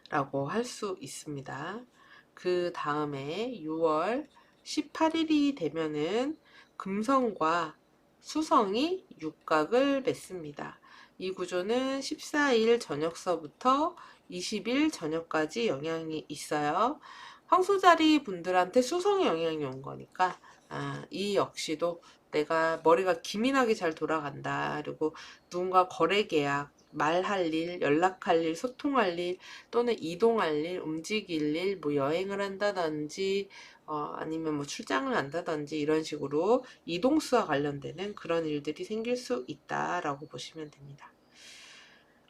라고 할 수 있습니다. 그 다음에 6월 18일이 되면은 금성과 수성이 육각을 맺습니다. 이 구조는 14일 저녁서부터 20일 저녁까지 영향이 있어요. 황소자리 분들한테 수성의 영향이 온 거니까 이 역시도 내가 머리가 기민하게 잘 돌아간다. 그리고 누군가 거래 계약, 말할 일, 연락할 일, 소통할 일, 또는 이동할 일, 움직일 일, 뭐 여행을 한다든지, 아니면 뭐 출장을 한다든지 이런 식으로 이동수와 관련되는 그런 일들이 생길 수 있다라고 보시면 됩니다.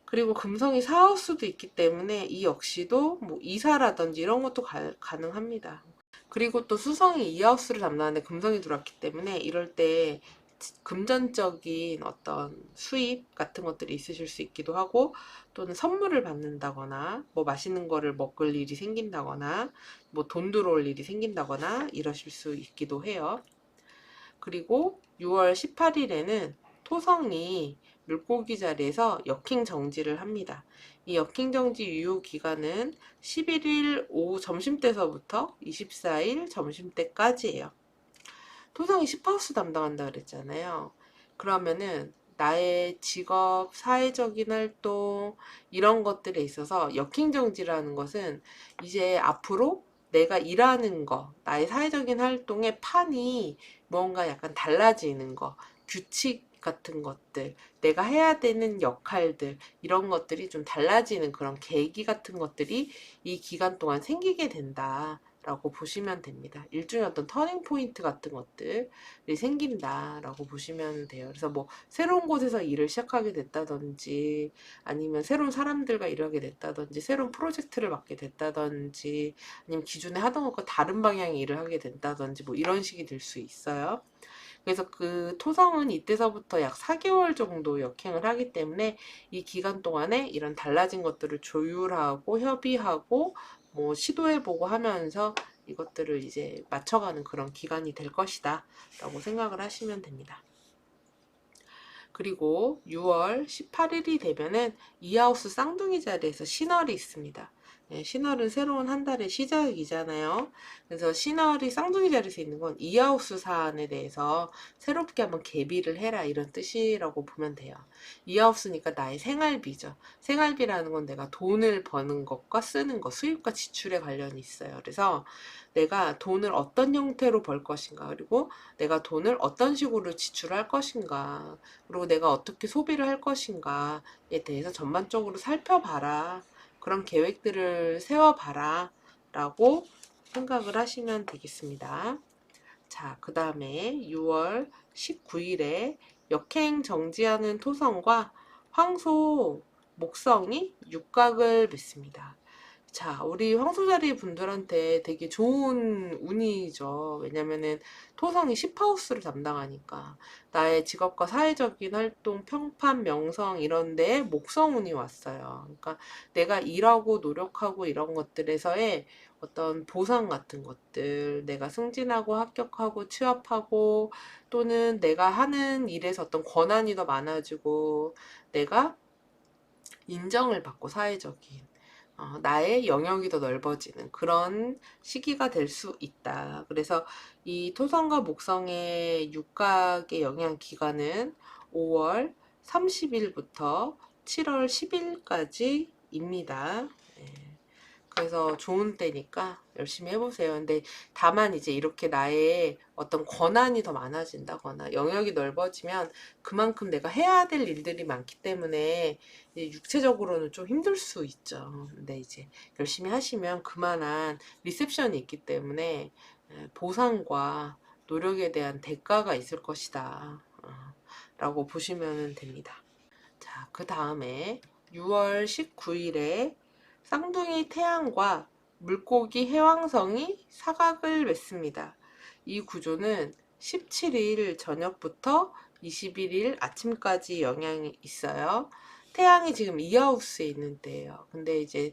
그리고 금성이 사하우스도 있기 때문에 이 역시도 뭐 이사라든지 이런 것도 가능합니다. 그리고 또 수성이 이하우스를 담당하는데 금성이 들어왔기 때문에 이럴 때 금전적인 어떤 수입 같은 것들이 있으실 수 있기도 하고, 또는 선물을 받는다거나 뭐 맛있는 거를 먹을 일이 생긴다거나 뭐 돈 들어올 일이 생긴다거나 이러실 수 있기도 해요. 그리고 6월 18일에는 토성이 물고기 자리에서 역행 정지를 합니다. 이 역행 정지 유효 기간은 11일 오후 점심때서부터 24일 점심때까지예요. 토성이 10하우스 담당한다 그랬잖아요. 그러면은 나의 직업, 사회적인 활동 이런 것들에 있어서 역행정지라는 것은 이제 앞으로 내가 일하는 거, 나의 사회적인 활동의 판이 뭔가 약간 달라지는 거, 규칙 같은 것들, 내가 해야 되는 역할들, 이런 것들이 좀 달라지는 그런 계기 같은 것들이 이 기간 동안 생기게 된다. 라고 보시면 됩니다. 일종의 어떤 터닝 포인트 같은 것들이 생긴다라고 보시면 돼요. 그래서 뭐 새로운 곳에서 일을 시작하게 됐다든지, 아니면 새로운 사람들과 일하게 됐다든지, 새로운 프로젝트를 맡게 됐다든지, 아니면 기존에 하던 것과 다른 방향의 일을 하게 된다든지, 뭐 이런 식이 될 수 있어요. 그래서 그 토성은 이때서부터 약 4개월 정도 역행을 하기 때문에 이 기간 동안에 이런 달라진 것들을 조율하고 협의하고 뭐 시도해보고 하면서 이것들을 이제 맞춰가는 그런 기간이 될 것이다 라고 생각을 하시면 됩니다. 그리고 6월 18일이 되면은 이하우스 쌍둥이 자리에서 신월이 있습니다. 네, 신월은 새로운 한 달의 시작이잖아요. 그래서 신월이 쌍둥이 자리에서 있는 건 이하우스 사안에 대해서 새롭게 한번 개비를 해라 이런 뜻이라고 보면 돼요. 이하우스니까 나의 생활비죠. 생활비라는 건 내가 돈을 버는 것과 쓰는 것, 수입과 지출에 관련이 있어요. 그래서 내가 돈을 어떤 형태로 벌 것인가, 그리고 내가 돈을 어떤 식으로 지출할 것인가, 그리고 내가 어떻게 소비를 할 것인가에 대해서 전반적으로 살펴봐라. 그런 계획들을 세워봐라. 라고 생각을 하시면 되겠습니다. 자, 그 다음에 6월 19일에 역행 정지하는 토성과 황소 목성이 육각을 맺습니다. 자, 우리 황소자리 분들한테 되게 좋은 운이죠. 왜냐면은 토성이 10하우스를 담당하니까 나의 직업과 사회적인 활동, 평판, 명성 이런 데에 목성운이 왔어요. 그러니까 내가 일하고 노력하고 이런 것들에서의 어떤 보상 같은 것들, 내가 승진하고 합격하고 취업하고 또는 내가 하는 일에서 어떤 권한이 더 많아지고 내가 인정을 받고 사회적인 나의 영역이 더 넓어지는 그런 시기가 될 수 있다. 그래서 이 토성과 목성의 육각의 영향 기간은 5월 30일부터 7월 10일까지입니다. 그래서 좋은 때니까 열심히 해보세요. 근데 다만 이제 이렇게 나의 어떤 권한이 더 많아진다거나 영역이 넓어지면 그만큼 내가 해야 될 일들이 많기 때문에 육체적으로는 좀 힘들 수 있죠. 근데 이제 열심히 하시면 그만한 리셉션이 있기 때문에 보상과 노력에 대한 대가가 있을 것이다. 라고 보시면 됩니다. 자, 그 다음에 6월 19일에 쌍둥이 태양과 물고기 해왕성이 사각을 맺습니다. 이 구조는 17일 저녁부터 21일 아침까지 영향이 있어요. 태양이 지금 이하우스에 있는 때예요. 근데 이제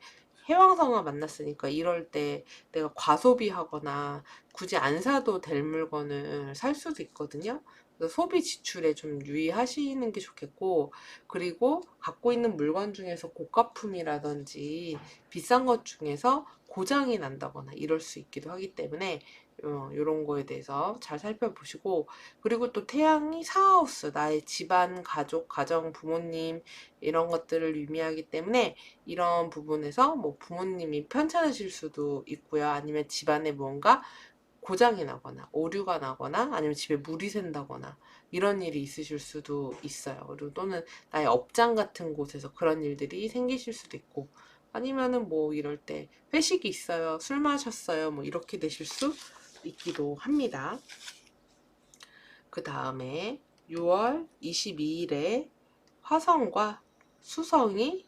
해왕성과 만났으니까 이럴 때 내가 과소비하거나 굳이 안 사도 될 물건을 살 수도 있거든요. 그래서 소비 지출에 좀 유의하시는 게 좋겠고, 그리고 갖고 있는 물건 중에서 고가품이라든지 비싼 것 중에서 고장이 난다거나 이럴 수 있기도 하기 때문에 이런 거에 대해서 잘 살펴보시고, 그리고 또 태양이 사하우스, 나의 집안, 가족, 가정, 부모님 이런 것들을 의미하기 때문에 이런 부분에서 뭐 부모님이 편찮으실 수도 있고요. 아니면 집안에 뭔가 고장이 나거나 오류가 나거나 아니면 집에 물이 샌다거나 이런 일이 있으실 수도 있어요. 그리고 또는 나의 업장 같은 곳에서 그런 일들이 생기실 수도 있고, 아니면은 뭐 이럴 때 회식이 있어요, 술 마셨어요, 뭐 이렇게 되실 수 있기도 합니다. 그 다음에 6월 22일에 화성과 수성이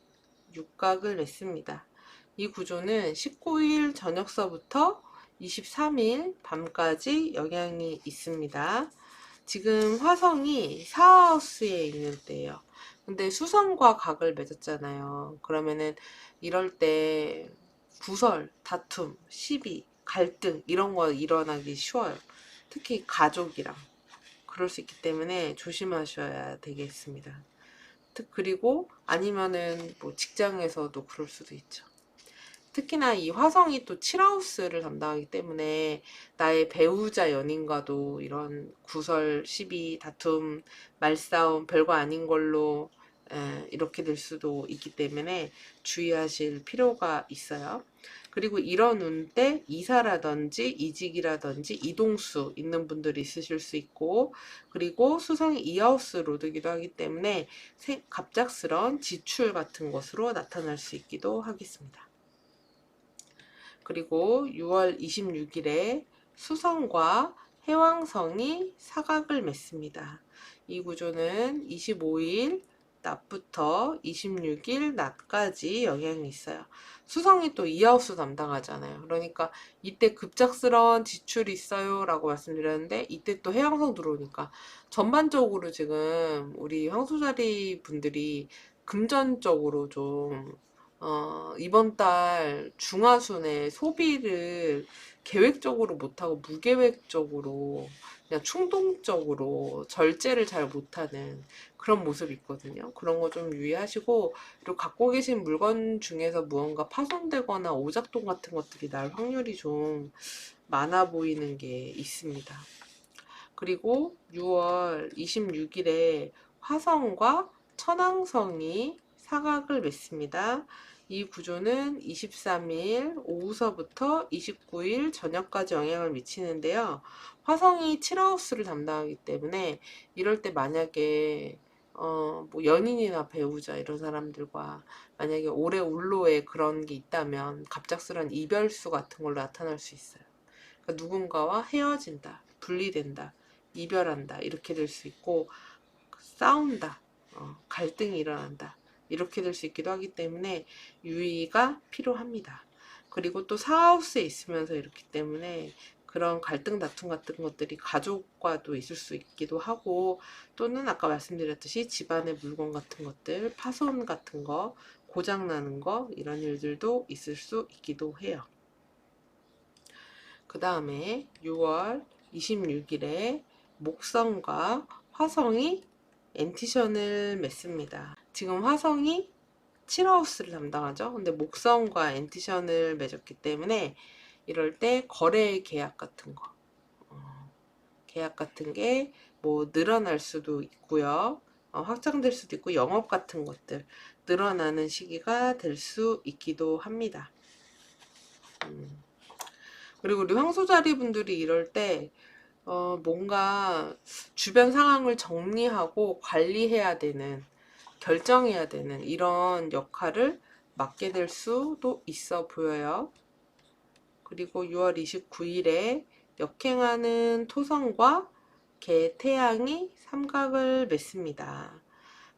육각을 맺습니다. 이 구조는 19일 저녁서부터 23일 밤까지 영향이 있습니다. 지금 화성이 사하우스에 있는 때예요. 근데 수성과 각을 맺었잖아요. 그러면은 이럴 때 구설, 다툼, 시비, 갈등 이런 거 일어나기 쉬워요. 특히 가족이랑. 그럴 수 있기 때문에 조심하셔야 되겠습니다. 그리고 아니면은 뭐 직장에서도 그럴 수도 있죠. 특히나 이 화성이 또 칠하우스를 담당하기 때문에 나의 배우자 연인과도 이런 구설, 시비, 다툼, 말싸움, 별거 아닌 걸로 이렇게 될 수도 있기 때문에 주의하실 필요가 있어요. 그리고 이런 운 때 이사라든지 이직이라든지 이동수 있는 분들이 있으실 수 있고, 그리고 수성이 이하우스 로드기도 하기 때문에 갑작스런 지출 같은 것으로 나타날 수 있기도 하겠습니다. 그리고 6월 26일에 수성과 해왕성이 사각을 맺습니다. 이 구조는 25일 낮부터 26일 낮까지 영향이 있어요. 수성이 또 이하우스 담당하잖아요. 그러니까 이때 급작스러운 지출이 있어요 라고 말씀드렸는데, 이때 또 해왕성 들어오니까 전반적으로 지금 우리 황소자리 분들이 금전적으로 좀 이번 달 중하순에 소비를 계획적으로 못하고 무계획적으로 그냥 충동적으로 절제를 잘 못하는 그런 모습이 있거든요. 그런 거 좀 유의하시고, 그리고 갖고 계신 물건 중에서 무언가 파손되거나 오작동 같은 것들이 날 확률이 좀 많아 보이는 게 있습니다. 그리고 6월 26일에 화성과 천왕성이 사각을 맺습니다. 이 구조는 23일 오후서부터 29일 저녁까지 영향을 미치는데요. 화성이 칠하우스를 담당하기 때문에 이럴 때 만약에 뭐 연인이나 배우자 이런 사람들과 만약에 올해 울로에 그런 게 있다면 갑작스런 이별수 같은 걸로 나타날 수 있어요. 그러니까 누군가와 헤어진다, 분리된다, 이별한다 이렇게 될 수 있고, 싸운다, 갈등이 일어난다 이렇게 될 수 있기도 하기 때문에 유의가 필요합니다. 그리고 또 사하우스에 있으면서 이렇기 때문에 그런 갈등 다툼 같은 것들이 가족과도 있을 수 있기도 하고, 또는 아까 말씀드렸듯이 집안의 물건 같은 것들 파손 같은 거, 고장 나는 거 이런 일들도 있을 수 있기도 해요. 그 다음에 6월 26일에 목성과 화성이 엔티션을 맺습니다. 지금 화성이 칠하우스를 담당하죠. 근데 목성과 엔티션을 맺었기 때문에 이럴 때 거래 계약 같은 거, 계약 같은 게 뭐 늘어날 수도 있고요. 확장될 수도 있고, 영업 같은 것들 늘어나는 시기가 될 수 있기도 합니다. 그리고 우리 황소자리 분들이 이럴 때 뭔가 주변 상황을 정리하고 관리해야 되는, 결정해야 되는 이런 역할을 맡게 될 수도 있어 보여요. 그리고 6월 29일에 역행하는 토성과 개태양이 삼각을 맺습니다.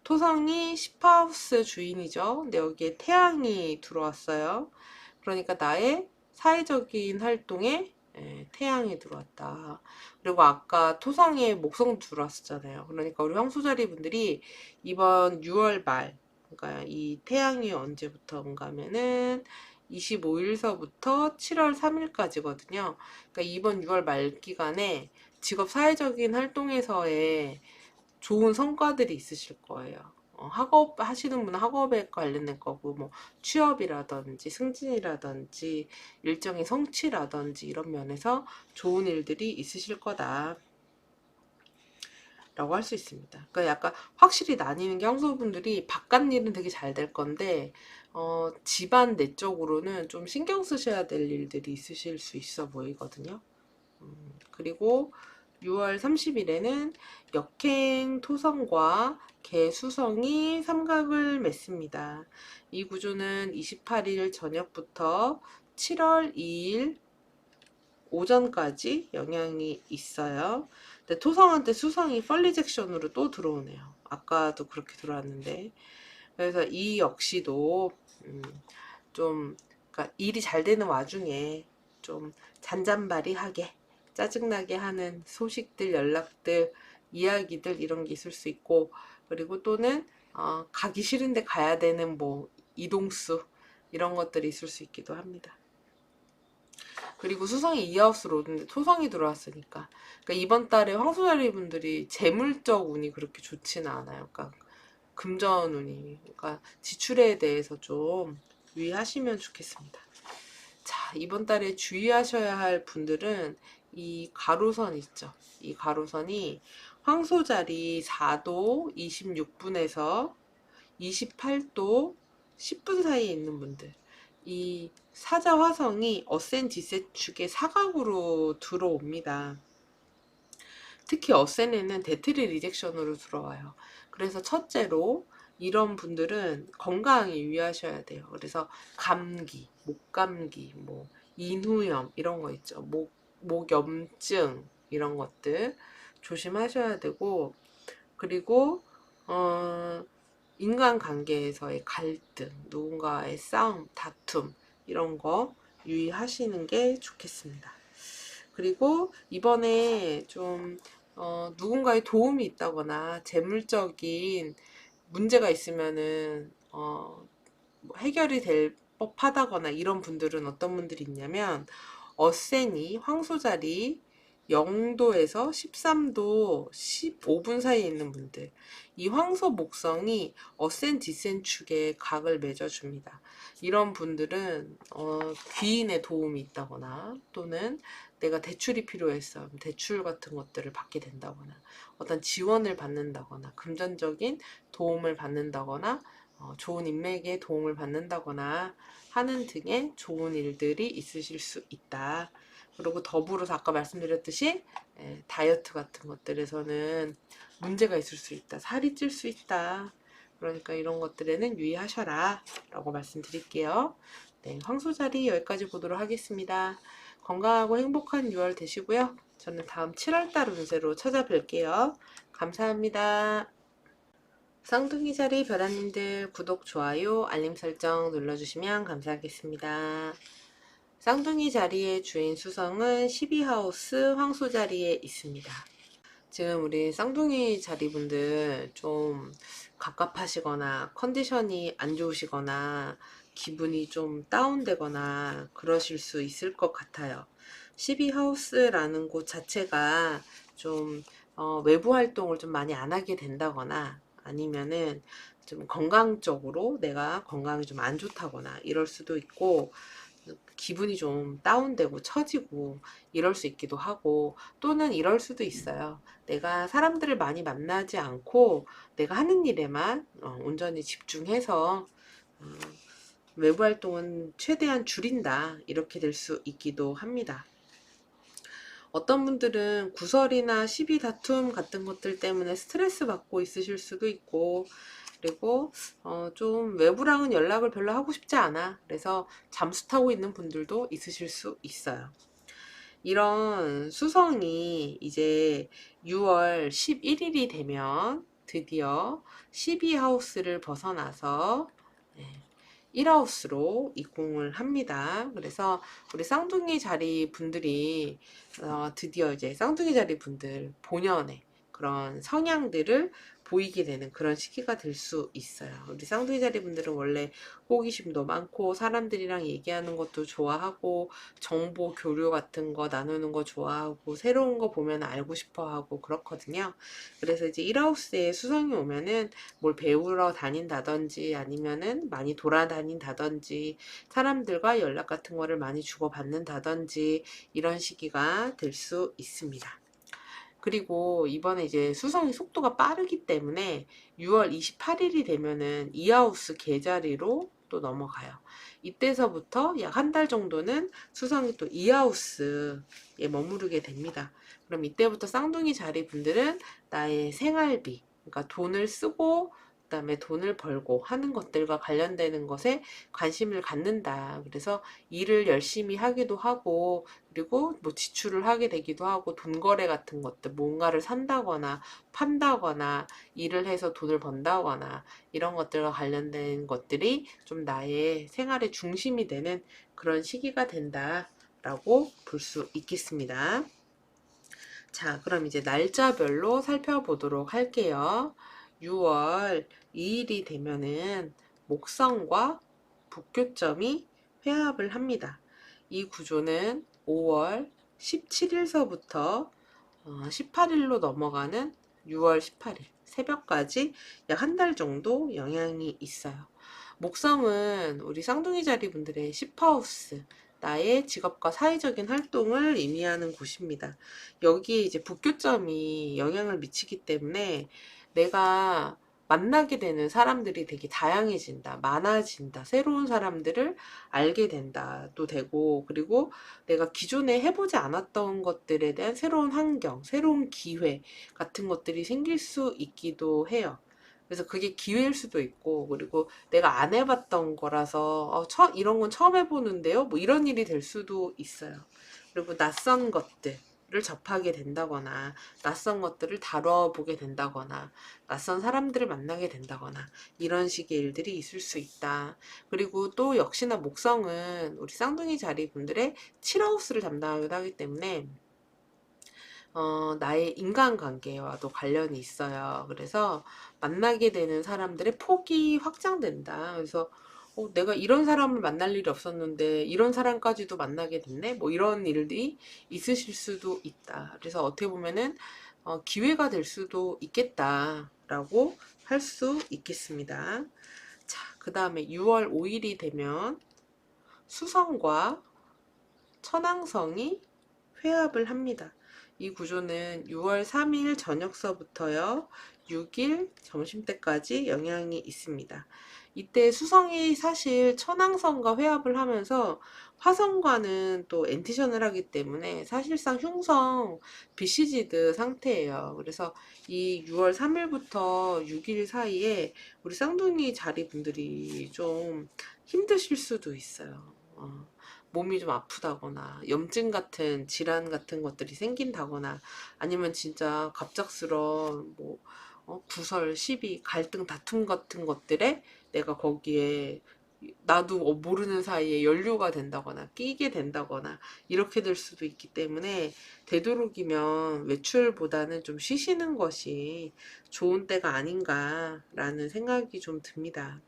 토성이 10하우스 주인이죠. 근데 여기에 태양이 들어왔어요. 그러니까 나의 사회적인 활동에 태양이 들어왔다. 그리고 아까 토성에 목성도 들어왔었잖아요. 그러니까 우리 황소자리 분들이 이번 6월 말, 그러니까 이 태양이 언제부터인가 하면은 25일서부터 7월 3일까지거든요. 그러니까 이번 6월 말 기간에 직업 사회적인 활동에서의 좋은 성과들이 있으실 거예요. 학업 하시는 분은 학업에 관련된 거고, 뭐 취업이라든지 승진이라든지 일정의 성취라든지 이런 면에서 좋은 일들이 있으실 거다 라고 할 수 있습니다. 그러니까 약간 확실히 나뉘는 게, 황소분들이 바깥 일은 되게 잘 될 건데 집안 내적으로는 좀 신경 쓰셔야 될 일들이 있으실 수 있어 보이거든요. 그리고 6월 30일에는 역행 토성과 개수성이 삼각을 맺습니다. 이 구조는 28일 저녁부터 7월 2일 오전까지 영향이 있어요. 근데 토성한테 수성이 펄리젝션으로 또 들어오네요. 아까도 그렇게 들어왔는데, 그래서 이 역시도 좀, 그러니까 일이 잘 되는 와중에 좀 잔잔바리하게 짜증나게 하는 소식들, 연락들 이야기들 이런 게 있을 수 있고, 그리고 또는 가기 싫은데 가야 되는 뭐 이동수 이런 것들이 있을 수 있기도 합니다. 그리고 수성이 이하우스로 오는데 토성이 들어왔으니까, 그러니까 이번 달에 황소자리 분들이 재물적 운이 그렇게 좋지는 않아요. 그러니까 금전 운이, 그러니까 지출에 대해서 좀 유의하시면 좋겠습니다. 자, 이번 달에 주의하셔야 할 분들은 이 가로선 있죠. 이 가로선이 황소자리 4도 26분에서 28도 10분 사이에 있는 분들, 이 사자 화성이 어센 디세축의 사각으로 들어옵니다. 특히 어센에는 데트리 리젝션으로 들어와요. 그래서 첫째로 이런 분들은 건강에 유의하셔야 돼요. 그래서 감기, 목감기, 뭐 인후염 이런 거 있죠. 목염증 이런 것들 조심하셔야 되고, 그리고 인간관계에서의 갈등, 누군가의 싸움, 다툼 이런 거 유의하시는 게 좋겠습니다. 그리고 이번에 좀 누군가의 도움이 있다거나 재물적인 문제가 있으면은 뭐 해결이 될 법하다거나 이런 분들은 어떤 분들이 있냐면, 어센이 황소자리 0도에서 13도 15분 사이에 있는 분들, 이 황소 목성이 어센 디센 축에 각을 맺어줍니다. 이런 분들은 귀인의 도움이 있다거나, 또는 내가 대출이 필요했어 대출 같은 것들을 받게 된다거나, 어떤 지원을 받는다거나, 금전적인 도움을 받는다거나, 좋은 인맥의 도움을 받는다거나 하는 등의 좋은 일들이 있으실 수 있다. 그리고 더불어서 아까 말씀드렸듯이 다이어트 같은 것들에서는 문제가 있을 수 있다. 살이 찔 수 있다. 그러니까 이런 것들에는 유의하셔라 라고 말씀드릴게요. 네, 황소자리 여기까지 보도록 하겠습니다. 건강하고 행복한 6월 되시고요. 저는 다음 7월달 운세로 찾아뵐게요. 감사합니다. 쌍둥이 자리 별아님들 구독, 좋아요, 알림 설정 눌러주시면 감사하겠습니다. 쌍둥이 자리의 주인 수성은 12하우스 황소 자리에 있습니다. 지금 우리 쌍둥이 자리분들 좀 갑갑하시거나 컨디션이 안 좋으시거나 기분이 좀 다운되거나 그러실 수 있을 것 같아요. 12하우스라는 곳 자체가 좀 외부 활동을 좀 많이 안 하게 된다거나, 아니면은 좀 건강적으로 내가 건강이 좀 안 좋다거나 이럴 수도 있고, 기분이 좀 다운되고 처지고 이럴 수 있기도 하고, 또는 이럴 수도 있어요. 내가 사람들을 많이 만나지 않고 내가 하는 일에만 온전히 집중해서 외부 활동은 최대한 줄인다, 이렇게 될 수 있기도 합니다. 어떤 분들은 구설이나 시비 다툼 같은 것들 때문에 스트레스 받고 있으실 수도 있고, 그리고 좀 외부랑은 연락을 별로 하고 싶지 않아, 그래서 잠수 타고 있는 분들도 있으실 수 있어요. 이런 수성이 이제 6월 11일이 되면 드디어 12하우스를 벗어나서 1하우스로 이공을 합니다. 그래서 우리 쌍둥이 자리 분들이 드디어 이제 쌍둥이 자리 분들 본연의 그런 성향들을 보이게 되는 그런 시기가 될 수 있어요. 우리 쌍둥이 자리 분들은 원래 호기심도 많고 사람들이랑 얘기하는 것도 좋아하고 정보 교류 같은 거 나누는 거 좋아하고 새로운 거 보면 알고 싶어 하고 그렇거든요. 그래서 이제 1하우스에 수성이 오면은 뭘 배우러 다닌다든지, 아니면은 많이 돌아다닌다든지, 사람들과 연락 같은 거를 많이 주고받는다든지 이런 시기가 될 수 있습니다. 그리고 이번에 이제 수성이 속도가 빠르기 때문에 6월 28일이 되면은 이하우스 계자리로 또 넘어가요. 이때서부터 약 한 달 정도는 수성이 또 이하우스에 머무르게 됩니다. 그럼 이때부터 쌍둥이 자리 분들은 나의 생활비, 그러니까 돈을 쓰고 그다음에 돈을 벌고 하는 것들과 관련되는 것에 관심을 갖는다. 그래서 일을 열심히 하기도 하고, 그리고 뭐 지출을 하게 되기도 하고, 돈 거래 같은 것들, 뭔가를 산다거나 판다거나 일을 해서 돈을 번다거나 이런 것들과 관련된 것들이 좀 나의 생활의 중심이 되는 그런 시기가 된다라고 볼 수 있겠습니다. 자, 그럼 이제 날짜별로 살펴보도록 할게요. 6월 2일이 되면은 목성과 북교점이 회합을 합니다. 이 구조는 5월 17일서부터 18일로 넘어가는 6월 18일 새벽까지 약 한 달 정도 영향이 있어요. 목성은 우리 쌍둥이 자리 분들의 10하우스, 나의 직업과 사회적인 활동을 의미하는 곳입니다. 여기에 이제 북교점이 영향을 미치기 때문에 내가 만나게 되는 사람들이 되게 다양해진다, 많아진다, 새로운 사람들을 알게 된다도 되고, 그리고 내가 기존에 해보지 않았던 것들에 대한 새로운 환경, 새로운 기회 같은 것들이 생길 수 있기도 해요. 그래서 그게 기회일 수도 있고, 그리고 내가 안 해봤던 거라서 이런 건 처음 해보는데요, 뭐 이런 일이 될 수도 있어요. 그리고 낯선 것들을 접하게 된다거나, 낯선 것들을 다뤄보게 된다거나, 낯선 사람들을 만나게 된다거나, 이런 식의 일들이 있을 수 있다. 그리고 또 역시나 목성은 우리 쌍둥이 자리 분들의 7하우스를 담당하기도 하기 때문에 나의 인간관계와도 관련이 있어요. 그래서 만나게 되는 사람들의 폭이 확장된다. 그래서 내가 이런 사람을 만날 일이 없었는데 이런 사람까지도 만나게 됐네? 뭐 이런 일들이 있으실 수도 있다. 그래서 어떻게 보면은 기회가 될 수도 있겠다라고 할 수 있겠습니다. 자, 그 다음에 6월 5일이 되면 수성과 천왕성이 회합을 합니다. 이 구조는 6월 3일 저녁서부터요, 6일 점심때까지 영향이 있습니다. 이때 수성이 사실 천왕성과 회합을 하면서 화성과는 또 엔티션을 하기 때문에 사실상 흉성 비시지드 상태예요. 그래서 이 6월 3일부터 6일 사이에 우리 쌍둥이 자리 분들이 좀 힘드실 수도 있어요. 몸이 좀 아프다거나 염증 같은 질환 같은 것들이 생긴다거나 아니면 진짜 갑작스러운 뭐 구설, 시비, 갈등, 다툼 같은 것들에 내가 거기에 나도 모르는 사이에 연루가 된다거나 끼게 된다거나 이렇게 될 수도 있기 때문에 되도록이면 외출보다는 좀 쉬시는 것이 좋은 때가 아닌가라는 생각이 좀 듭니다.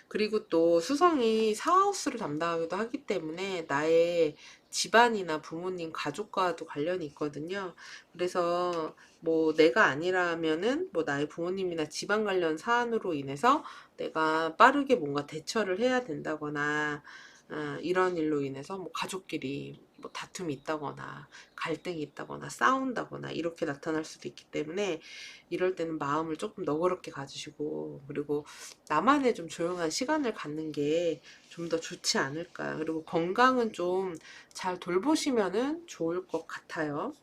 그리고 또 수성이 사하우스를 담당하기도 하기 때문에 나의 집안이나 부모님, 가족과도 관련이 있거든요. 그래서 뭐 내가 아니라면은 뭐 나의 부모님이나 집안 관련 사안으로 인해서 내가 빠르게 뭔가 대처를 해야 된다거나 이런 일로 인해서 뭐 가족끼리 뭐 다툼이 있다거나 갈등이 있다거나 싸운다거나 이렇게 나타날 수도 있기 때문에 이럴 때는 마음을 조금 너그럽게 가지시고, 그리고 나만의 좀 조용한 시간을 갖는 게 좀 더 좋지 않을까. 그리고 건강은 좀 잘 돌보시면은 좋을 것 같아요.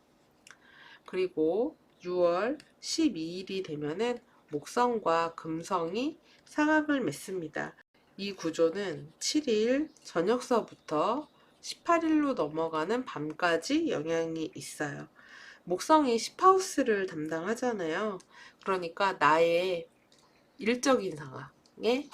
그리고 6월 12일이 되면은 목성과 금성이 상합을 맺습니다. 이 구조는 7일 저녁서부터 18일로 넘어가는 밤까지 영향이 있어요. 목성이 10하우스를 담당하잖아요. 그러니까 나의 일적인 상황에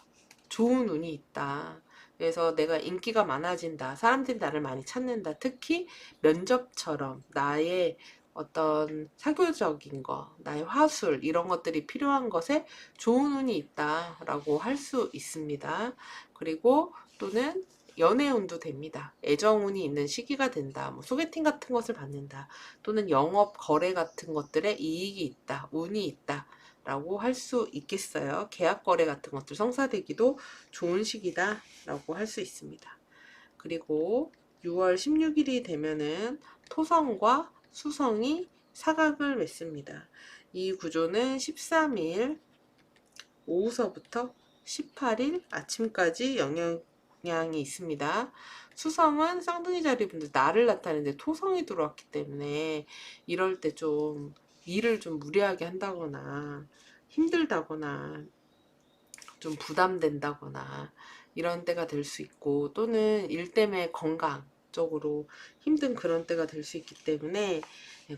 좋은 운이 있다. 그래서 내가 인기가 많아진다. 사람들이 나를 많이 찾는다. 특히 면접처럼 나의 어떤 사교적인 거, 나의 화술, 이런 것들이 필요한 것에 좋은 운이 있다라고 할 수 있습니다. 그리고 또는 연애운도 됩니다. 애정운이 있는 시기가 된다. 뭐 소개팅 같은 것을 받는다. 또는 영업, 거래 같은 것들에 이익이 있다. 운이 있다. 라고 할 수 있겠어요. 계약 거래 같은 것들 성사되기도 좋은 시기다 라고 할 수 있습니다. 그리고 6월 16일이 되면은 토성과 수성이 사각을 맺습니다. 이 구조는 13일 오후서부터 18일 아침까지 영향이 있습니다. 수성은 쌍둥이 자리 분들 날을 나타내는데 토성이 들어왔기 때문에 이럴 때 좀 일을 좀 무리하게 한다거나 힘들다거나 좀 부담된다거나 이런 때가 될 수 있고, 또는 일 때문에 건강적으로 힘든 그런 때가 될 수 있기 때문에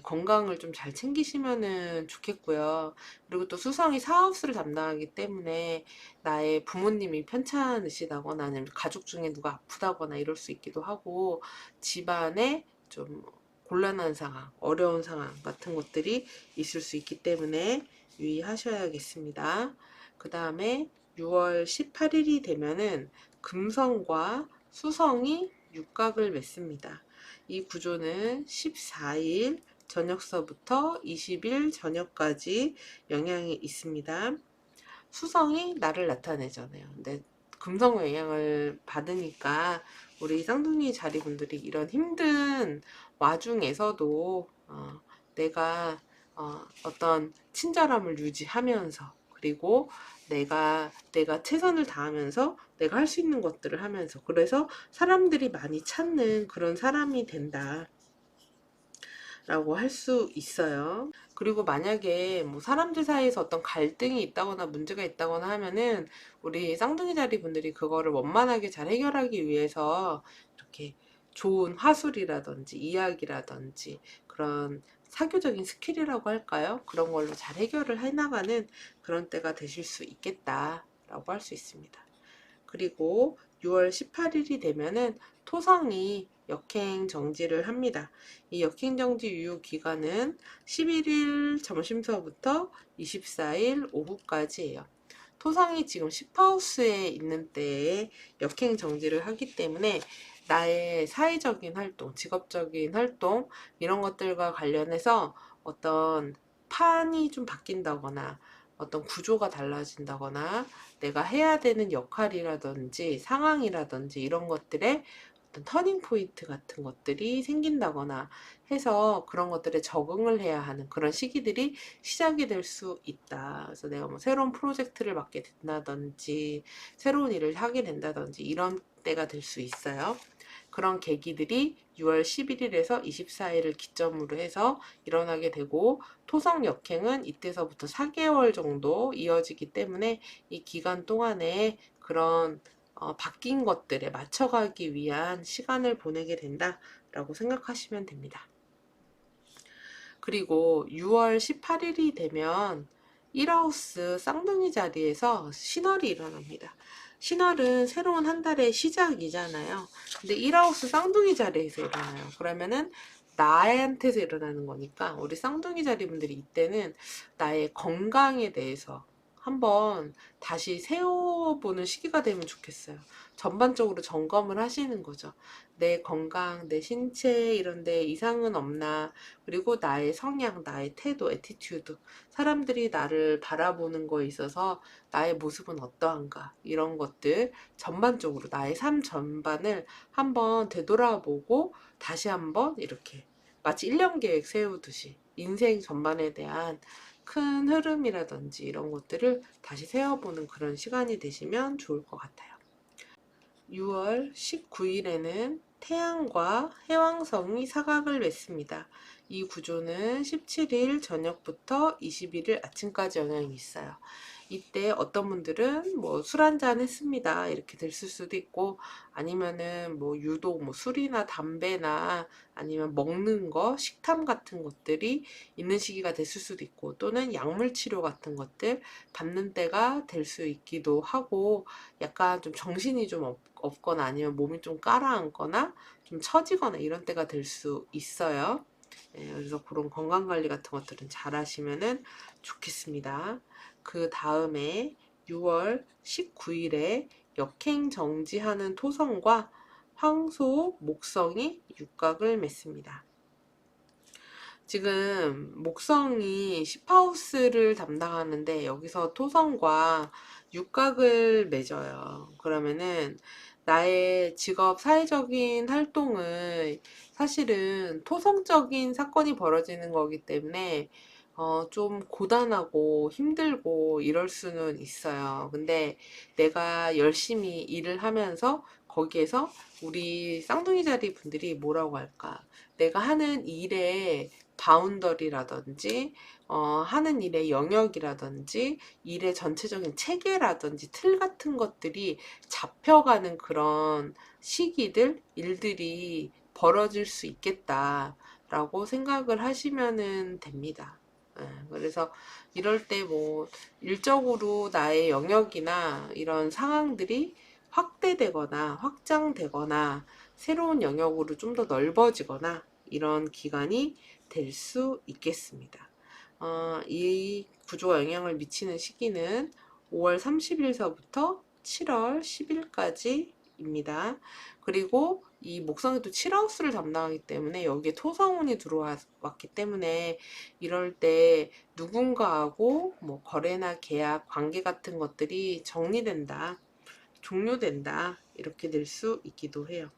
건강을 좀 잘 챙기시면은 좋겠고요. 그리고 또 수성이 사하우스를 담당하기 때문에 나의 부모님이 편찮으시다거나 아니면 가족 중에 누가 아프다거나 이럴 수 있기도 하고, 집안에 좀 곤란한 상황, 어려운 상황 같은 것들이 있을 수 있기 때문에 유의하셔야겠습니다. 그 다음에 6월 18일이 되면은 금성과 수성이 육각을 맺습니다. 이 구조는 14일 저녁서부터 20일 저녁까지 영향이 있습니다. 수성이 나를 나타내잖아요. 근데 금성 영향을 받으니까 우리 쌍둥이 자리분들이 이런 힘든 와중에서도 내가 어떤 친절함을 유지하면서, 그리고 내가 최선을 다하면서 내가 할 수 있는 것들을 하면서, 그래서 사람들이 많이 찾는 그런 사람이 된다 라고 할 수 있어요. 그리고 만약에 뭐 사람들 사이에서 어떤 갈등이 있다거나 문제가 있다거나 하면은 우리 쌍둥이 자리 분들이 그거를 원만하게 잘 해결하기 위해서 이렇게 좋은 화술이라든지 이야기라든지 그런 사교적인 스킬이라고 할까요? 그런 걸로 잘 해결을 해나가는 그런 때가 되실 수 있겠다라고 할 수 있습니다. 그리고 6월 18일이 되면은 토성이 역행 정지를 합니다. 이 역행 정지 유효 기간은 11일 점심서부터 24일 오후까지예요. 토성이 지금 10하우스에 있는 때에 역행 정지를 하기 때문에 나의 사회적인 활동, 직업적인 활동 이런 것들과 관련해서 어떤 판이 좀 바뀐다거나 어떤 구조가 달라진다거나 내가 해야 되는 역할이라든지 상황이라든지 이런 것들에 어떤 터닝 포인트 같은 것들이 생긴다거나 해서 그런 것들에 적응을 해야 하는 그런 시기들이 시작이 될 수 있다. 그래서 내가 뭐 새로운 프로젝트를 맡게 된다든지 새로운 일을 하게 된다든지 이런 때가 될 수 있어요. 그런 계기들이 6월 11일에서 24일을 기점으로 해서 일어나게 되고, 토성 역행은 이때서부터 4개월 정도 이어지기 때문에 이 기간 동안에 그런 바뀐 것들에 맞춰가기 위한 시간을 보내게 된다라고 생각하시면 됩니다. 그리고 6월 18일이 되면 1하우스 쌍둥이 자리에서 신월이 일어납니다. 신월은 새로운 한 달의 시작이잖아요. 근데 1하우스 쌍둥이 자리에서 일어나요. 그러면은 나한테서 일어나는 거니까 우리 쌍둥이 자리분들이 이때는 나의 건강에 대해서 한번 다시 세워보는 시기가 되면 좋겠어요. 전반적으로 점검을 하시는 거죠. 내 건강, 내 신체 이런 데 이상은 없나, 그리고 나의 성향, 나의 태도, 애티튜드, 사람들이 나를 바라보는 거에 있어서 나의 모습은 어떠한가, 이런 것들 전반적으로 나의 삶 전반을 한번 되돌아보고 다시 한번 이렇게 마치 1년 계획 세우듯이 인생 전반에 대한 큰 흐름이라든지 이런 것들을 다시 세워보는 그런 시간이 되시면 좋을 것 같아요. 6월 19일에는 태양과 해왕성이 사각을 맺습니다. 이 구조는 17일 저녁부터 21일 아침까지 영향이 있어요. 이때 어떤 분들은 뭐 술 한잔 했습니다 이렇게 됐을 수도 있고, 아니면은 뭐 유독 뭐 술이나 담배나 아니면 먹는 거, 식탐 같은 것들이 있는 시기가 됐을 수도 있고, 또는 약물 치료 같은 것들 받는 때가 될 수 있기도 하고, 약간 좀 정신이 좀 없거나 아니면 몸이 좀 가라앉거나 좀 처지거나 이런 때가 될 수 있어요. 그래서 그런 건강관리 같은 것들은 잘 하시면 좋겠습니다. 그 다음에 6월 19일에 역행 정지하는 토성과 황소, 목성이 육각을 맺습니다. 지금 목성이 10하우스를 담당하는데 여기서 토성과 육각을 맺어요. 그러면은 나의 직업, 사회적인 활동을 사실은 토성적인 사건이 벌어지는 거기 때문에 좀 고단하고 힘들고 이럴 수는 있어요. 근데 내가 열심히 일을 하면서 거기에서 우리 쌍둥이 자리 분들이 뭐라고 할까? 내가 하는 일에 바운더리라든지 하는 일의 영역이라든지 일의 전체적인 체계라든지 틀 같은 것들이 잡혀가는 그런 시기들, 일들이 벌어질 수 있겠다라고 생각을 하시면 됩니다. 그래서 이럴 때 뭐 일적으로 나의 영역이나 이런 상황들이 확대되거나 확장되거나 새로운 영역으로 좀 더 넓어지거나 이런 기간이 될 수 있겠습니다. 이 구조가 영향을 미치는 시기는 5월 30일서부터 7월 10일까지입니다. 그리고 이 목성이 또 7하우스를 담당하기 때문에 여기에 토성운이 들어왔기 때문에 이럴 때 누군가하고 뭐 거래나 계약, 관계 같은 것들이 정리된다, 종료된다, 이렇게 될 수 있기도 해요.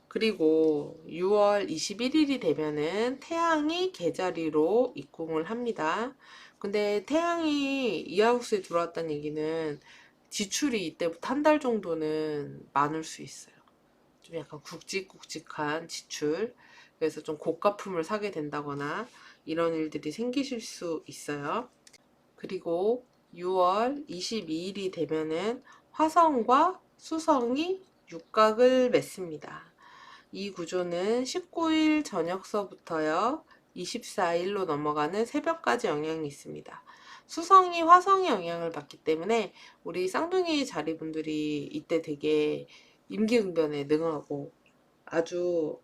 그리고 6월 21일이 되면은 태양이 개자리로 입궁을 합니다. 근데 태양이 이 하우스에 들어왔다는 얘기는 지출이 이때부터 한 달 정도는 많을 수 있어요. 좀 약간 굵직굵직한 지출. 그래서 좀 고가품을 사게 된다거나 이런 일들이 생기실 수 있어요. 그리고 6월 22일이 되면은 화성과 수성이 육각을 맺습니다. 이 구조는 19일 저녁서부터요, 24일로 넘어가는 새벽까지 영향이 있습니다. 수성이 화성의 영향을 받기 때문에 우리 쌍둥이 자리분들이 이때 되게 임기응변에 능하고 아주